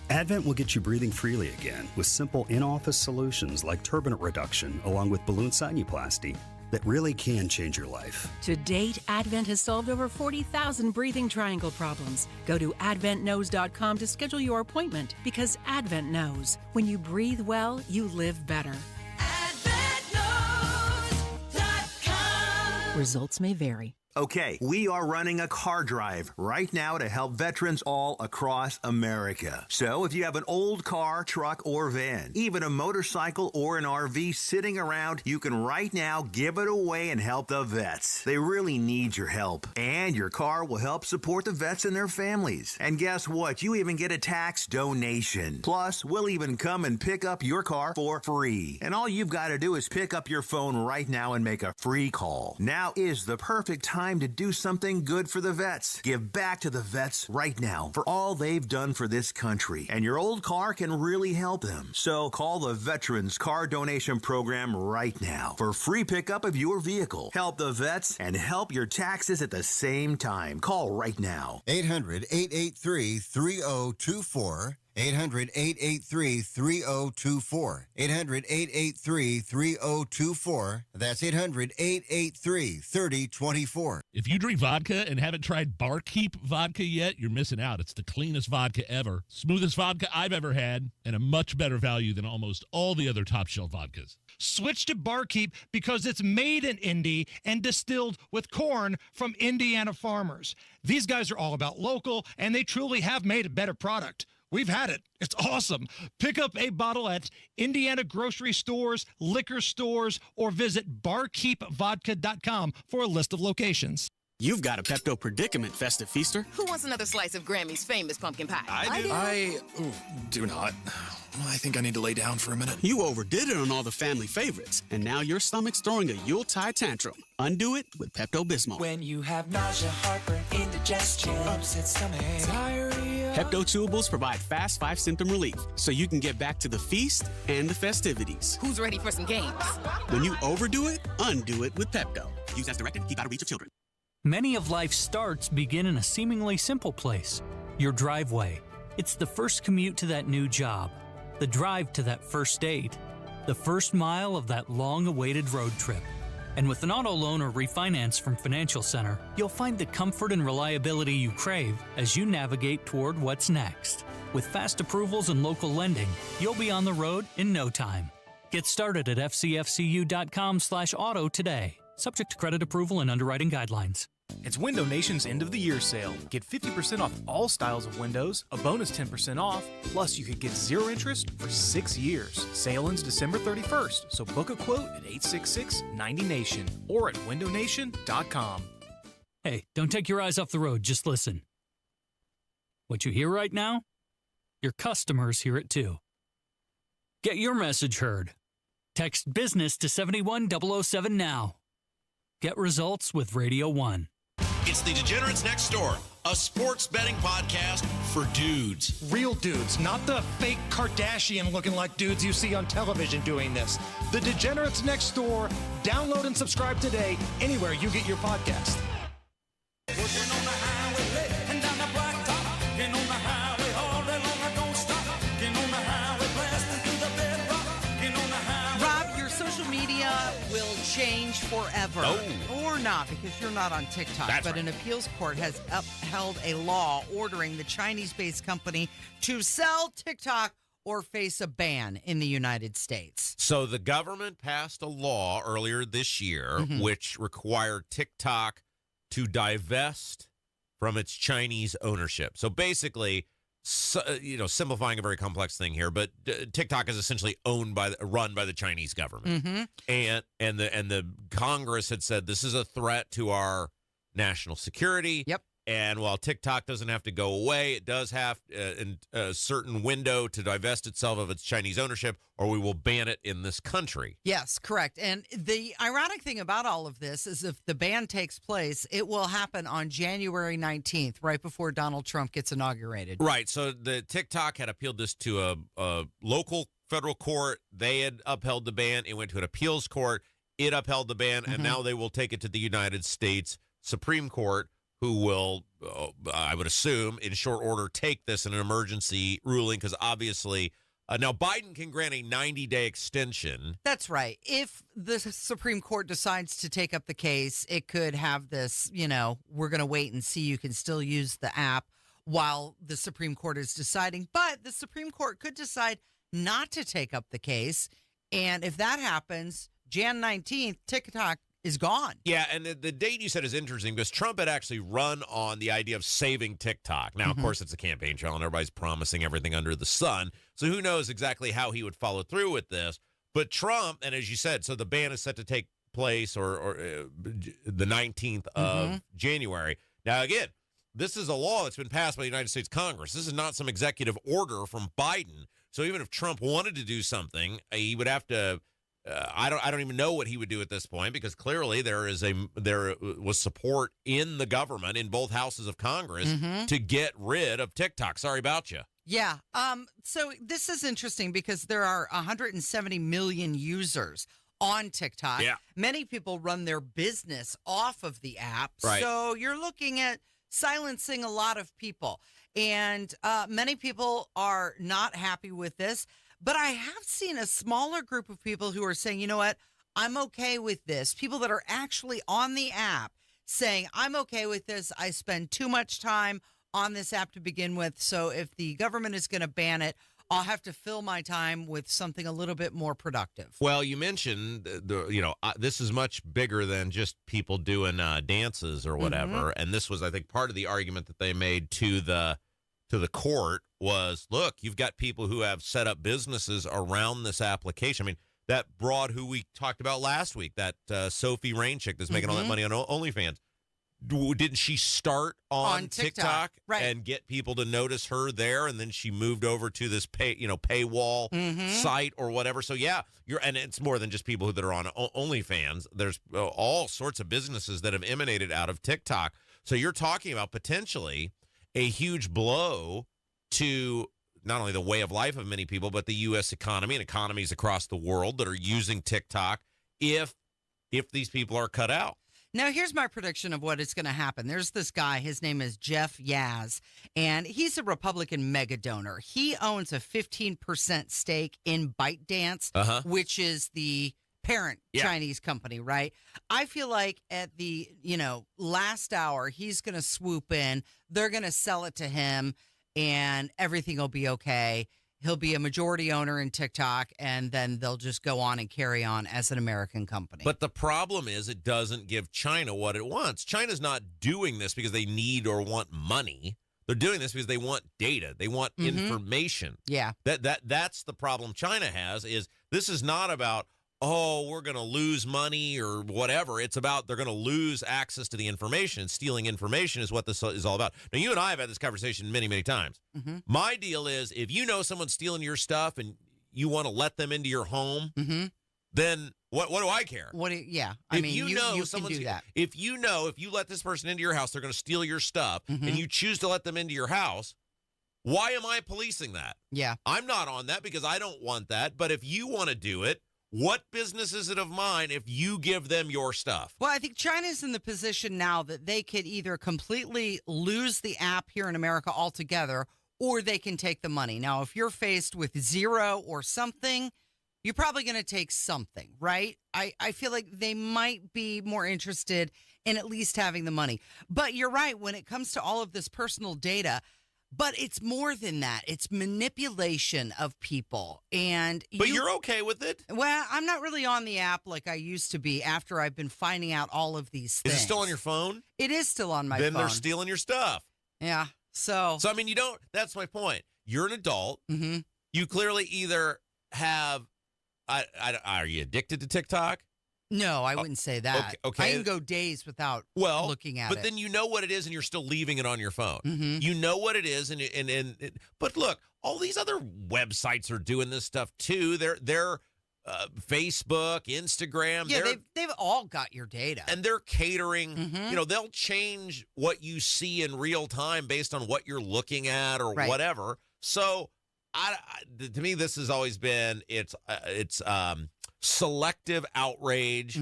Advent will get you breathing freely again with simple in-office solutions like turbinate reduction along with balloon sinuplasty. that really can change your life. To date, Advent has solved over 40,000 breathing triangle problems. Go to adventknows.com to schedule your appointment because Advent knows when you breathe well, you live better. Results may vary. Okay, we are running a car drive right now to help veterans all across America. So if you have an old car, truck, or van, even a motorcycle or an RV sitting around, you can right now give it away and help the vets. They really need your help. And your car will help support the vets and their families. And guess what? You even get a tax donation. Plus, we'll even come and pick up your car for free. And all you've got to do is pick up your phone right now and make a free call. Now is the perfect time to do something good for the vets. Give back to the vets right now for all they've done for this country. And your old car can really help them. So call the Veterans Car Donation Program right now for free pickup of your vehicle. Help the vets and help your taxes at the same time. Call right now. 800-883-3024. 800-883-3024. 800-883-3024. That's 800-883-3024. If you drink vodka and haven't tried Barkeep vodka yet, you're missing out. It's the cleanest vodka ever, smoothest vodka I've ever had, and a much better value than almost all the other top shelf vodkas. Switch to Barkeep because it's made in Indy and distilled with corn from Indiana farmers. These guys are all about local, and they truly have made a better product. We've had it. It's awesome. Pick up a bottle at Indiana grocery stores, liquor stores, or visit barkeepvodka.com for a list of locations. You've got a Pepto predicament, Festive Feaster. Who wants another slice of Grammy's famous pumpkin pie? I do not. I think I need to lay down for a minute. You overdid it on all the family favorites, and now your stomach's throwing a Yuletide tantrum. Undo it with Pepto-Bismol. When you have nausea, heartburn, indigestion, upset stomach, diarrhea. Pepto-Chewables provide fast 5-symptom relief, so you can get back to the feast and the festivities. Who's ready for some games? When you overdo it, undo it with Pepto. Use as directed. Keep out of reach of children. Many of life's starts begin in a seemingly simple place, your driveway. It's the first commute to that new job, the drive to that first date, the first mile of that long-awaited road trip. And with an auto loan or refinance from Financial Center, you'll find the comfort and reliability you crave as you navigate toward what's next. With fast approvals and local lending, you'll be on the road in no time. Get started at fcfcu.com/auto today. Subject to credit approval and underwriting guidelines. It's Window Nation's end of the year sale. Get 50% off all styles of windows, a bonus 10% off, plus you could get 0 interest for 6 years. Sale ends December 31st, so book a quote at 866-90Nation or at windownation.com. Hey, don't take your eyes off the road, just listen. What you hear right now? Your customers hear it too. Get your message heard. Text BUSINESS to 71007 now. Get results with Radio 1. It's the Degenerates Next Door, a sports betting podcast for dudes. Real dudes, not the fake Kardashian looking like dudes you see on television doing this. The Degenerates Next Door. Download and subscribe today anywhere you get your podcast. Will change forever. Or not, because you're not on TikTok. That's but right. An appeals court has upheld a law ordering the Chinese-based company to sell TikTok or face a ban in the United States. So the government passed a law earlier this year which required TikTok to divest from its Chinese ownership. So basically, simplifying a very complex thing here, but TikTok is essentially run by the Chinese government, and the Congress had said this is a threat to our national security. Yep. And while TikTok doesn't have to go away, it does have a certain window to divest itself of its Chinese ownership, or we will ban it in this country. Yes, correct. And the ironic thing about all of this is if the ban takes place, it will happen on January 19th, right before Donald Trump gets inaugurated. Right. So the TikTok had appealed this to a local federal court. They had upheld the ban. It went to an appeals court. It upheld the ban, and now they will take it to the United States Supreme Court, who will, I would assume, in short order, take this in an emergency ruling, because obviously Now, Biden can grant a 90-day extension. That's right. If the Supreme Court decides to take up the case, it could have this, we're going to wait and see. You can still use the app while the Supreme Court is deciding. But the Supreme Court could decide not to take up the case. And if that happens, Jan 19th, TikTok is gone. Yeah, and the date you said is interesting because Trump had actually run on the idea of saving TikTok. Now, of course, it's a campaign trail, and everybody's promising everything under the sun. So who knows exactly how he would follow through with this. But Trump, and as you said, so the ban is set to take place or the 19th of January. Now, again, this is a law that's been passed by the United States Congress. This is not some executive order from Biden. So even if Trump wanted to do something, he would have to I don't even know what he would do at this point because clearly there was support in the government in both houses of Congress to get rid of TikTok. Sorry about you. Yeah. So this is interesting because there are 170 million users on TikTok. Yeah. Many people run their business off of the app. Right. So you're looking at silencing a lot of people. And many people are not happy with this. But I have seen a smaller group of people who are saying, you know what, I'm okay with this. People that are actually on the app saying, I'm okay with this. I spend too much time on this app to begin with. So if the government is going to ban it, I'll have to fill my time with something a little bit more productive. Well, you mentioned, this is much bigger than just people doing dances or whatever. And this was, I think, part of the argument that they made to the court was, look, you've got people who have set up businesses around this application. I mean, that broad who we talked about last week, that Sophie Rain chick that's making all that money on OnlyFans, didn't she start on TikTok and get people to notice her there, and then she moved over to this paywall site or whatever? So yeah, and it's more than just people that are on OnlyFans. There's all sorts of businesses that have emanated out of TikTok. So you're talking about potentially a huge blow to not only the way of life of many people, but the U.S. economy and economies across the world that are using TikTok if these people are cut out. Now, here's my prediction of what is going to happen. There's this guy. His name is Jeff Yaz, and he's a Republican mega donor. He owns a 15% stake in ByteDance, which is the parent Chinese company, right? I feel like at the, last hour, he's going to swoop in. They're going to sell it to him, and everything will be okay. He'll be a majority owner in TikTok, and then they'll just go on and carry on as an American company. But the problem is it doesn't give China what it wants. China's not doing this because they need or want money. They're doing this because they want data. They want information. Yeah. That's the problem China has is this is not about, we're going to lose money or whatever. It's about they're going to lose access to the information, and stealing information is what this is all about. Now, you and I have had this conversation many, many times. My deal is if you know someone's stealing your stuff and you want to let them into your home, then what do I care? I mean, you can do that. If you let this person into your house, they're going to steal your stuff, and you choose to let them into your house, why am I policing that? Yeah. I'm not on that because I don't want that. But if you want to do it, what business is it of mine if you give them your stuff? Well, I think China's in the position now that they could either completely lose the app here in America altogether, or they can take the money. Now, if you're faced with zero or something, you're probably going to take something, right? I feel like they might be more interested in at least having the money. But you're right, when it comes to all of this personal data, but it's more than that. It's manipulation of people. But you're okay with it? Well, I'm not really on the app like I used to be after I've been finding out all of these things. Is it still on your phone? It is still on my phone. Then they're stealing your stuff. Yeah. So I mean, that's my point. You're an adult. You clearly either have, are you addicted to TikTok? No, I wouldn't say that. Okay. I can go days without looking at it. But then you know what it is, and you're still leaving it on your phone. You know what it is, but look, all these other websites are doing this stuff too. They're Facebook, Instagram. Yeah, they've all got your data, and they're catering. They'll change what you see in real time based on what you're looking at or whatever. So, to me, this has always been it's selective outrage,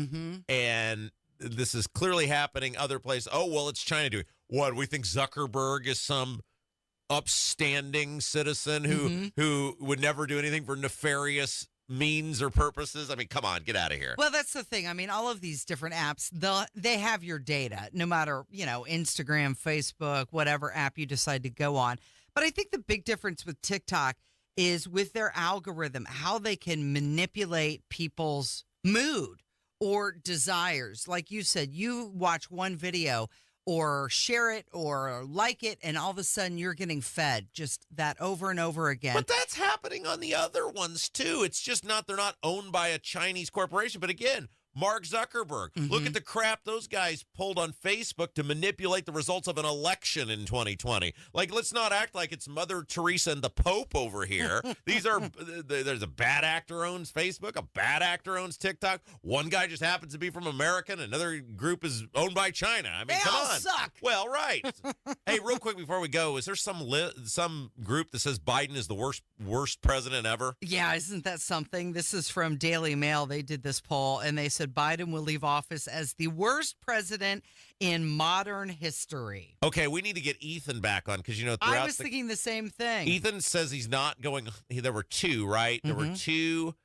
and this is clearly happening other places. Oh, well, it's China doing what? We think Zuckerberg is some upstanding citizen who would never do anything for nefarious means or purposes. I mean, come on, get out of here. Well, that's the thing. I mean, all of these different apps, they have your data, no matter, Instagram, Facebook, whatever app you decide to go on. But I think the big difference with TikTok is with their algorithm, how they can manipulate people's mood or desires. Like you said, you watch one video or share it or like it, and all of a sudden you're getting fed just that over and over again. But that's happening on the other ones, too. It's just they're not owned by a Chinese corporation. But again, Mark Zuckerberg, look at the crap those guys pulled on Facebook to manipulate the results of an election in 2020. Like, let's not act like it's Mother Teresa and the Pope over here. There's a bad actor owns Facebook, a bad actor owns TikTok. One guy just happens to be from America, and another group is owned by China. I mean, they come all on. Suck. Well, right. Hey, real quick before we go, is there some group that says Biden is the worst president ever? Yeah, isn't that something? This is from Daily Mail. They did this poll, and they said Biden will leave office as the worst president in modern history. Okay, we need to get Ethan back on because, I was thinking the same thing. Ethan says he's not going. There were two, right? There were two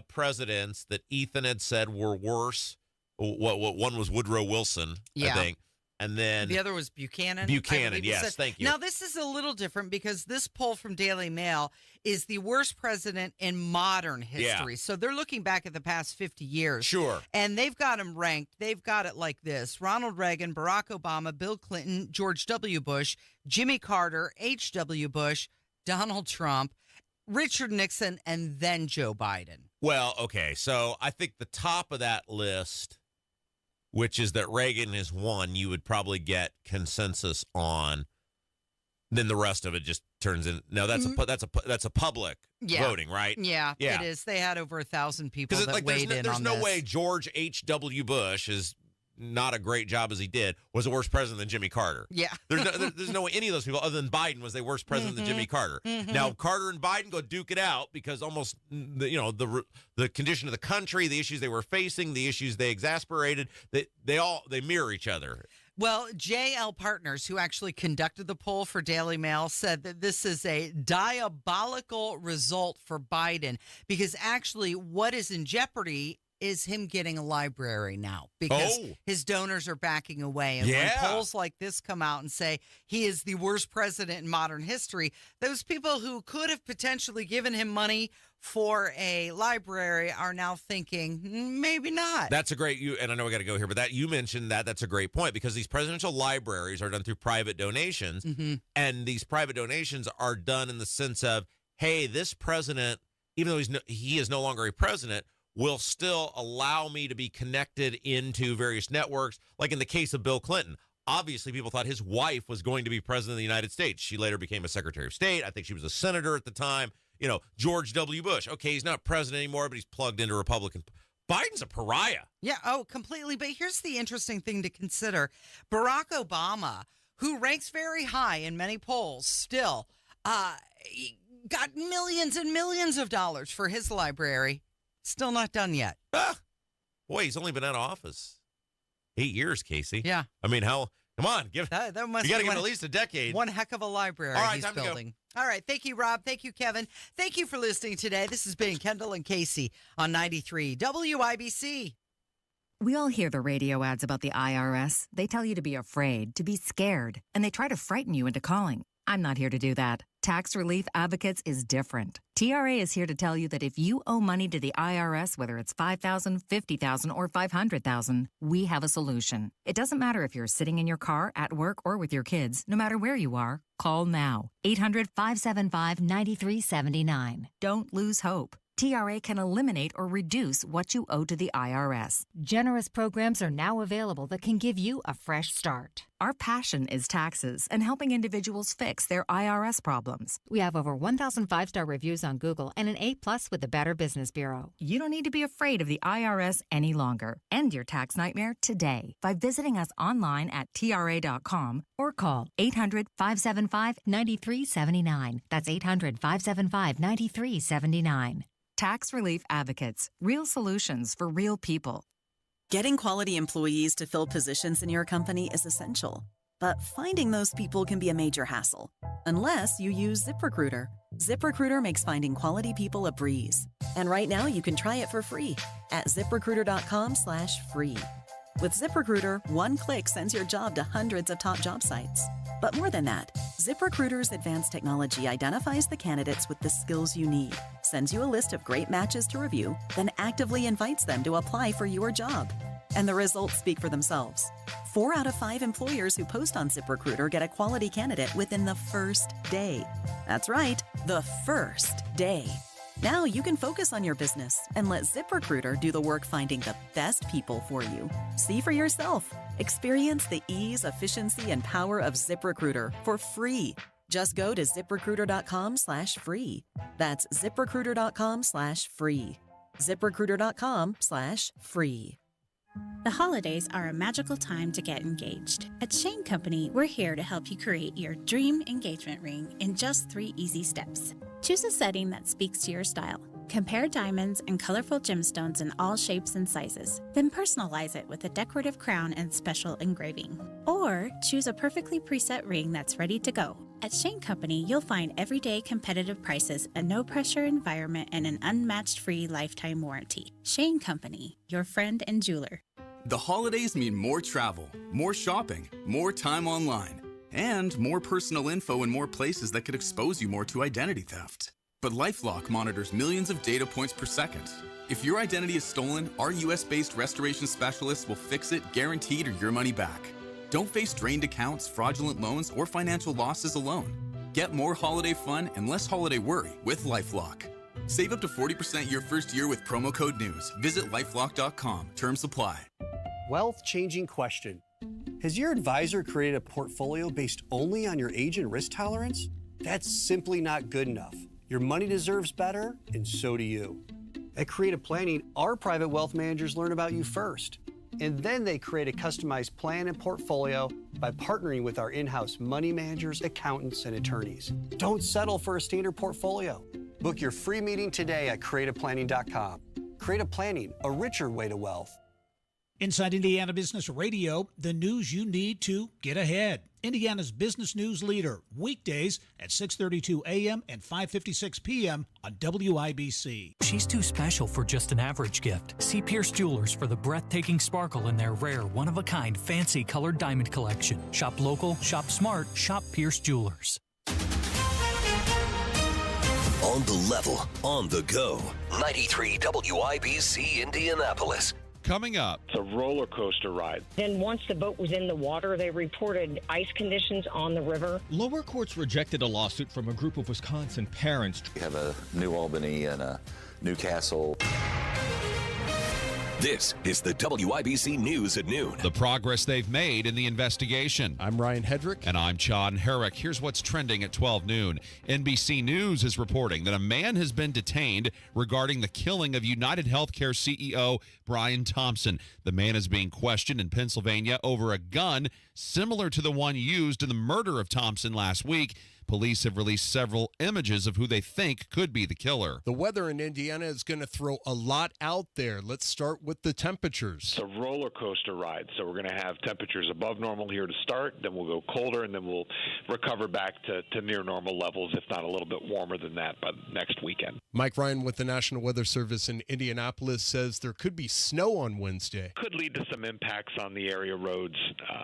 presidents that Ethan had said were worse. What one was Woodrow Wilson, I think. And then the other was Buchanan. Yes, thank you. Now, this is a little different because this poll from Daily Mail is the worst president in modern history. Yeah. So they're looking back at the past 50 years. Sure. And they've got them ranked. They've got it like this: Ronald Reagan, Barack Obama, Bill Clinton, George W. Bush, Jimmy Carter, H.W. Bush, Donald Trump, Richard Nixon, and then Joe Biden. Well, okay. So I think the top of that list, which is that Reagan is one, you would probably get consensus on. Then the rest of it just turns in. No, that's a public voting, right? Yeah, it is. They had over 1,000 people that weighed in on this. There's no way George H.W. Bush is not a great job as he did was a worse president than Jimmy Carter. Yeah, there's no way any of those people other than Biden was a worse president than Jimmy Carter. Now Carter and Biden go duke it out because almost the condition of the country, the issues they were facing, the issues they exasperated, they mirror each other. Well, JL Partners, who actually conducted the poll for Daily Mail, said that this is a diabolical result for Biden because actually what is in jeopardy is him getting a library now because his donors are backing away. And when polls like this come out and say he is the worst president in modern history, those people who could have potentially given him money for a library are now thinking, maybe not. That's a great, and I know we got to go here, but that you mentioned that's a great point because these presidential libraries are done through private donations, and these private donations are done in the sense of, hey, this president, even though he is no longer a president, will still allow me to be connected into various networks. Like in the case of Bill Clinton, obviously people thought his wife was going to be president of the United States. She later became a Secretary of State. I think she was a senator at the time. George W. Bush. Okay, he's not president anymore, but he's plugged into Republican. Biden's a pariah. Yeah, completely. But here's the interesting thing to consider. Barack Obama, who ranks very high in many polls still, got millions and millions of dollars for his library. Still not done yet. Boy, he's only been out of office 8 years, Casey. Yeah. I mean, come on, that must you got to give him at least a decade. One heck of a library he's building. All right. Thank you, Rob. Thank you, Kevin. Thank you for listening today. This has been Kendall and Casey on 93 WIBC. We all hear the radio ads about the IRS. They tell you to be afraid, to be scared, and they try to frighten you into calling. I'm not here to do that. Tax Relief Advocates is different. TRA is here to tell you that if you owe money to the IRS, whether it's $5,000, $50,000, or $500,000, we have a solution. It doesn't matter if you're sitting in your car, at work, or with your kids. No matter where you are, call now. 800-575-9379. Don't lose hope. TRA can eliminate or reduce what you owe to the IRS. Generous programs are now available that can give you a fresh start. Our passion is taxes and helping individuals fix their IRS problems. We have over 1,000 5-star reviews on Google and an A+ with the Better Business Bureau. You don't need to be afraid of the IRS any longer. End your tax nightmare today by visiting us online at TRA.com or call 800-575-9379. That's 800-575-9379. Tax Relief Advocates. Real solutions for real people. Getting quality employees to fill positions in your company is essential. But finding those people can be a major hassle, unless you use ZipRecruiter. ZipRecruiter makes finding quality people a breeze. And right now you can try it for free at ZipRecruiter.com/free. With ZipRecruiter, one click sends your job to hundreds of top job sites. But more than that, ZipRecruiter's advanced technology identifies the candidates with the skills you need, sends you a list of great matches to review, then actively invites them to apply for your job. And the results speak for themselves. 4 out of 5 employers who post on ZipRecruiter get a quality candidate within the first day. That's right, the first day. Now you can focus on your business and let ZipRecruiter do the work finding the best people for you. See for yourself. Experience the ease, efficiency, and power of ZipRecruiter for free. Just go to ZipRecruiter.com/free. That's ZipRecruiter.com/free. ZipRecruiter.com/free. The holidays are a magical time to get engaged. At Shane Company, we're here to help you create your dream engagement ring in just 3 easy steps. Choose a setting that speaks to your style. Compare diamonds and colorful gemstones in all shapes and sizes. Then personalize it with a decorative crown and special engraving. Or choose a perfectly preset ring that's ready to go. At Shane Company, you'll find everyday competitive prices, a no-pressure environment, and an unmatched free lifetime warranty. Shane Company, your friend and jeweler. The holidays mean more travel, more shopping, more time online, and more personal info in more places that could expose you more to identity theft. But LifeLock monitors millions of data points per second. If your identity is stolen, our US-based restoration specialists will fix it, guaranteed, or your money back. Don't face drained accounts, fraudulent loans, or financial losses alone. Get more holiday fun and less holiday worry with LifeLock. Save up to 40% your first year with promo code NEWS. Visit lifelock.com. Terms apply. Wealth-changing question. Has your advisor created a portfolio based only on your age and risk tolerance? That's simply not good enough. Your money deserves better, and so do you. At Creative Planning, our private wealth managers learn about you first, and then they create a customized plan and portfolio by partnering with our in-house money managers, accountants, and attorneys. Don't settle for a standard portfolio. Book your free meeting today at creativeplanning.com. Creative Planning, a richer way to wealth. Inside Indiana Business Radio, the news you need to get ahead. Indiana's business news leader, weekdays at 6:32 a.m. and 5:56 p.m. on WIBC. She's too special for just an average gift. See Pierce Jewelers for the breathtaking sparkle in their rare, one-of-a-kind, fancy colored diamond collection. Shop local, shop smart, shop Pierce Jewelers. On the level, on the go. 93 WIBC Indianapolis. Coming up. It's a roller coaster ride. Then once the boat was in the water, they reported ice conditions on the river. Lower courts rejected a lawsuit from a group of Wisconsin parents. We have a New Albany and a Newcastle. This is the WIBC News at noon. The progress they've made in the investigation. I'm Ryan Hedrick. And I'm Chad Herrick. Here's what's trending at 12 noon. NBC News is reporting that a man has been detained regarding the killing of United Healthcare CEO Brian Thompson. The man is being questioned in Pennsylvania over a gun similar to the one used in the murder of Thompson last week. Police have released several images of who they think could be the killer. The weather in Indiana is going to throw a lot out there. Let's start with the temperatures. It's a roller coaster ride. So we're going to have temperatures above normal here to start. Then we'll go colder, and then we'll recover back to near normal levels, if not a little bit warmer than that by next weekend. Mike Ryan with the National Weather Service in Indianapolis says there could be snow on Wednesday. Could lead to some impacts on the area roads,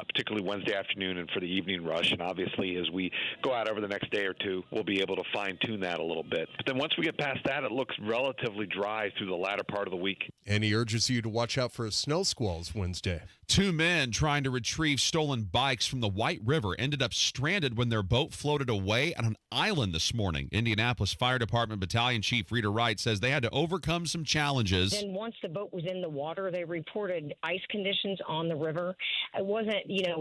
particularly Wednesday afternoon and for the evening rush. And obviously, as we go out over the next day or two, we'll be able to fine-tune that a little bit. But then once we get past that, it looks relatively dry through the latter part of the week. And he urges you to watch out for snow squalls Wednesday. 2 men trying to retrieve stolen bikes from the White River ended up stranded when their boat floated away on an island this morning. Indianapolis Fire Department Battalion Chief Rita Wright says they had to overcome some challenges. Then once the boat was in the water, they reported ice conditions on the river. It wasn't,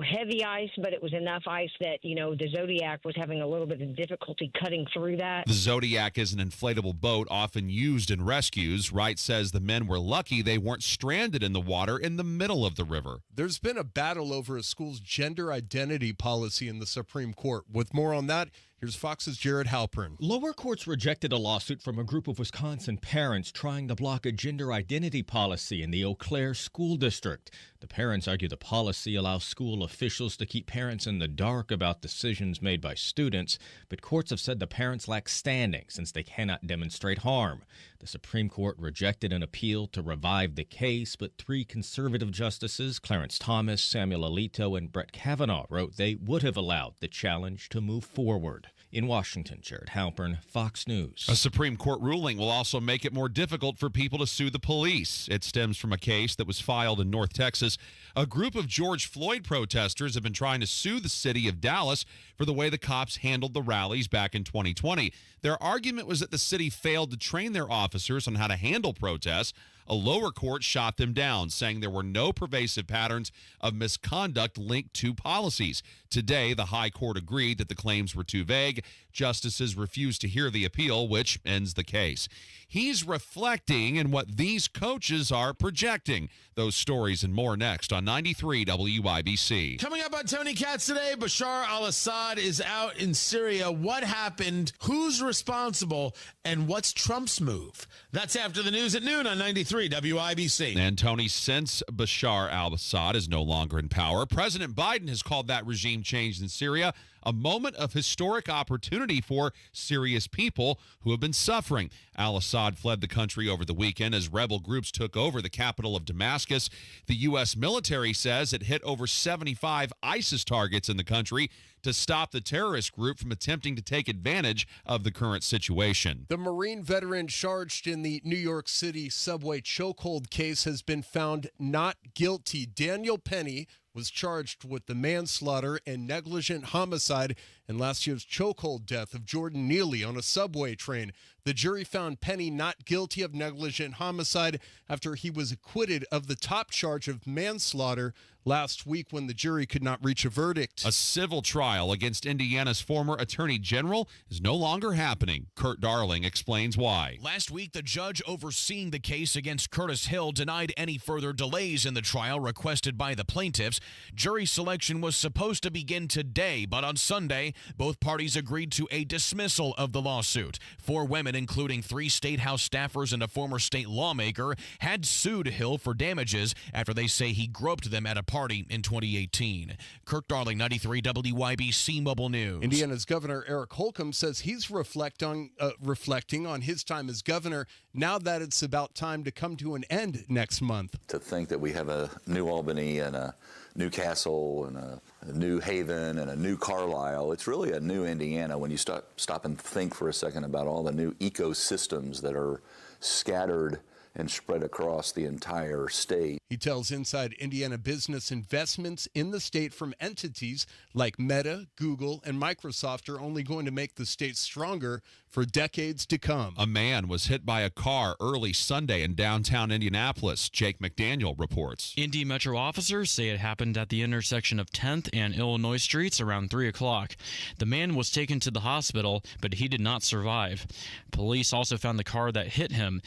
heavy ice, but it was enough ice that, the Zodiac was having a little bit of difficulty cutting through that. The Zodiac is an inflatable boat often used in rescues. Wright says the men were lucky they weren't stranded in the water in the middle of the river. There's been a battle over a school's gender identity policy in the Supreme Court. With more on that, Here's Fox's Jared Halpern. Lower courts rejected a lawsuit from a group of Wisconsin parents trying to block a gender identity policy in the Eau Claire school district. The parents argue the policy allows school officials to keep parents in the dark about decisions made by students, but courts have said the parents lack standing since they cannot demonstrate harm. The Supreme Court rejected an appeal to revive the case, but 3 conservative justices, Clarence Thomas, Samuel Alito, and Brett Kavanaugh, wrote they would have allowed the challenge to move forward. In Washington, Jared Halpern, Fox News. A Supreme Court ruling will also make it more difficult for people to sue the police. It stems from a case that was filed in North Texas. A group of George Floyd protesters have been trying to sue the city of Dallas for the way the cops handled the rallies back in 2020. Their argument was that the city failed to train their officers on how to handle protests. A lower court shot them down, saying there were no pervasive patterns of misconduct linked to policies. Today, the high court agreed that the claims were too vague. Justices refused to hear the appeal, which ends the case. He's reflecting in what these coaches are projecting. Those stories and more next on 93 WIBC. Coming up on Tony Katz today, Bashar al-Assad is out in Syria. What happened? Who's responsible? And what's Trump's move? That's after the news at noon on 93 WIBC. And Tony, since Bashar al-Assad is no longer in power, President Biden has called that regime change in Syria a moment of historic opportunity for Syria's people who have been suffering. Al-Assad fled the country over the weekend as rebel groups took over the capital of Damascus. The U.S. military says it hit over 75 ISIS targets in the country to stop the terrorist group from attempting to take advantage of the current situation. The Marine veteran charged in the New York City subway chokehold case has been found not guilty. Daniel Penny was charged with the manslaughter and negligent homicide in last year's chokehold death of Jordan Neely on a subway train. The jury found Penny not guilty of negligent homicide after he was acquitted of the top charge of manslaughter last week when the jury could not reach a verdict. A civil trial against Indiana's former attorney general is no longer happening. Kurt Darling explains why. Last week, the judge overseeing the case against Curtis Hill denied any further delays in the trial requested by the plaintiffs. Jury selection was supposed to begin today, but on Sunday, both parties agreed to a dismissal of the lawsuit. 4 women, including 3 State House staffers and a former state lawmaker, had sued Hill for damages after they say he groped them at a party in 2018. Kirk Darling, 93 WIBC Mobile News. Indiana's Governor Eric Holcomb says he's reflecting on his time as governor now that it's about time to come to an end next month. To think that we have a New Albany and a New Castle and a New Haven and a New Carlisle, it's really a new Indiana when you stop and think for a second about all the new ecosystems that are scattered and spread across the entire state. He tells Inside Indiana business investments in the state from entities like Meta, Google, and Microsoft are only going to make the state stronger for decades to come. A man was hit by a car early Sunday in downtown Indianapolis. Jake McDaniel reports. Indy Metro officers say it happened at the intersection of 10th and Illinois Streets around 3 o'clock. The man was taken to the hospital, but he did not survive. Police also found the car that hit him.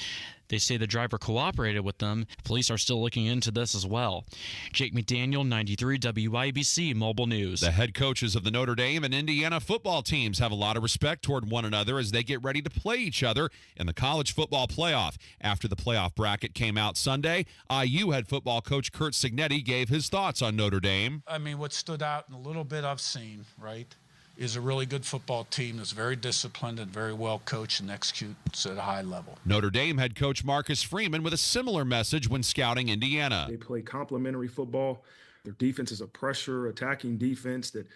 They say the driver cooperated with them. Police are still looking into this as well. Jake McDaniel, 93 WIBC Mobile News. The head coaches of the Notre Dame and Indiana football teams have a lot of respect toward one another as they get ready to play each other in the college football playoff. After the playoff bracket came out Sunday, IU head football coach Curt Cignetti gave his thoughts on Notre Dame. I mean, what stood out in a little bit I've seen, right, is a really good football team that's very disciplined and very well coached and executes at a high level. Notre Dame head coach Marcus Freeman with a similar message when scouting Indiana. They play complementary football. Their defense is a pressure attacking defense that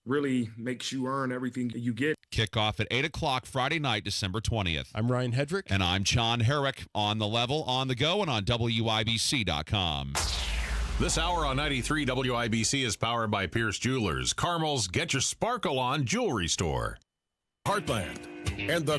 really makes you earn everything you get. Kickoff at 8 o'clock Friday night, December 20th. I'm Ryan Hedrick. And I'm John Herrick. On the level, on the go, and on WIBC.com. This hour on 93 WIBC is powered by Pierce Jewelers, Carmel's Get Your Sparkle On jewelry store. Heartland and the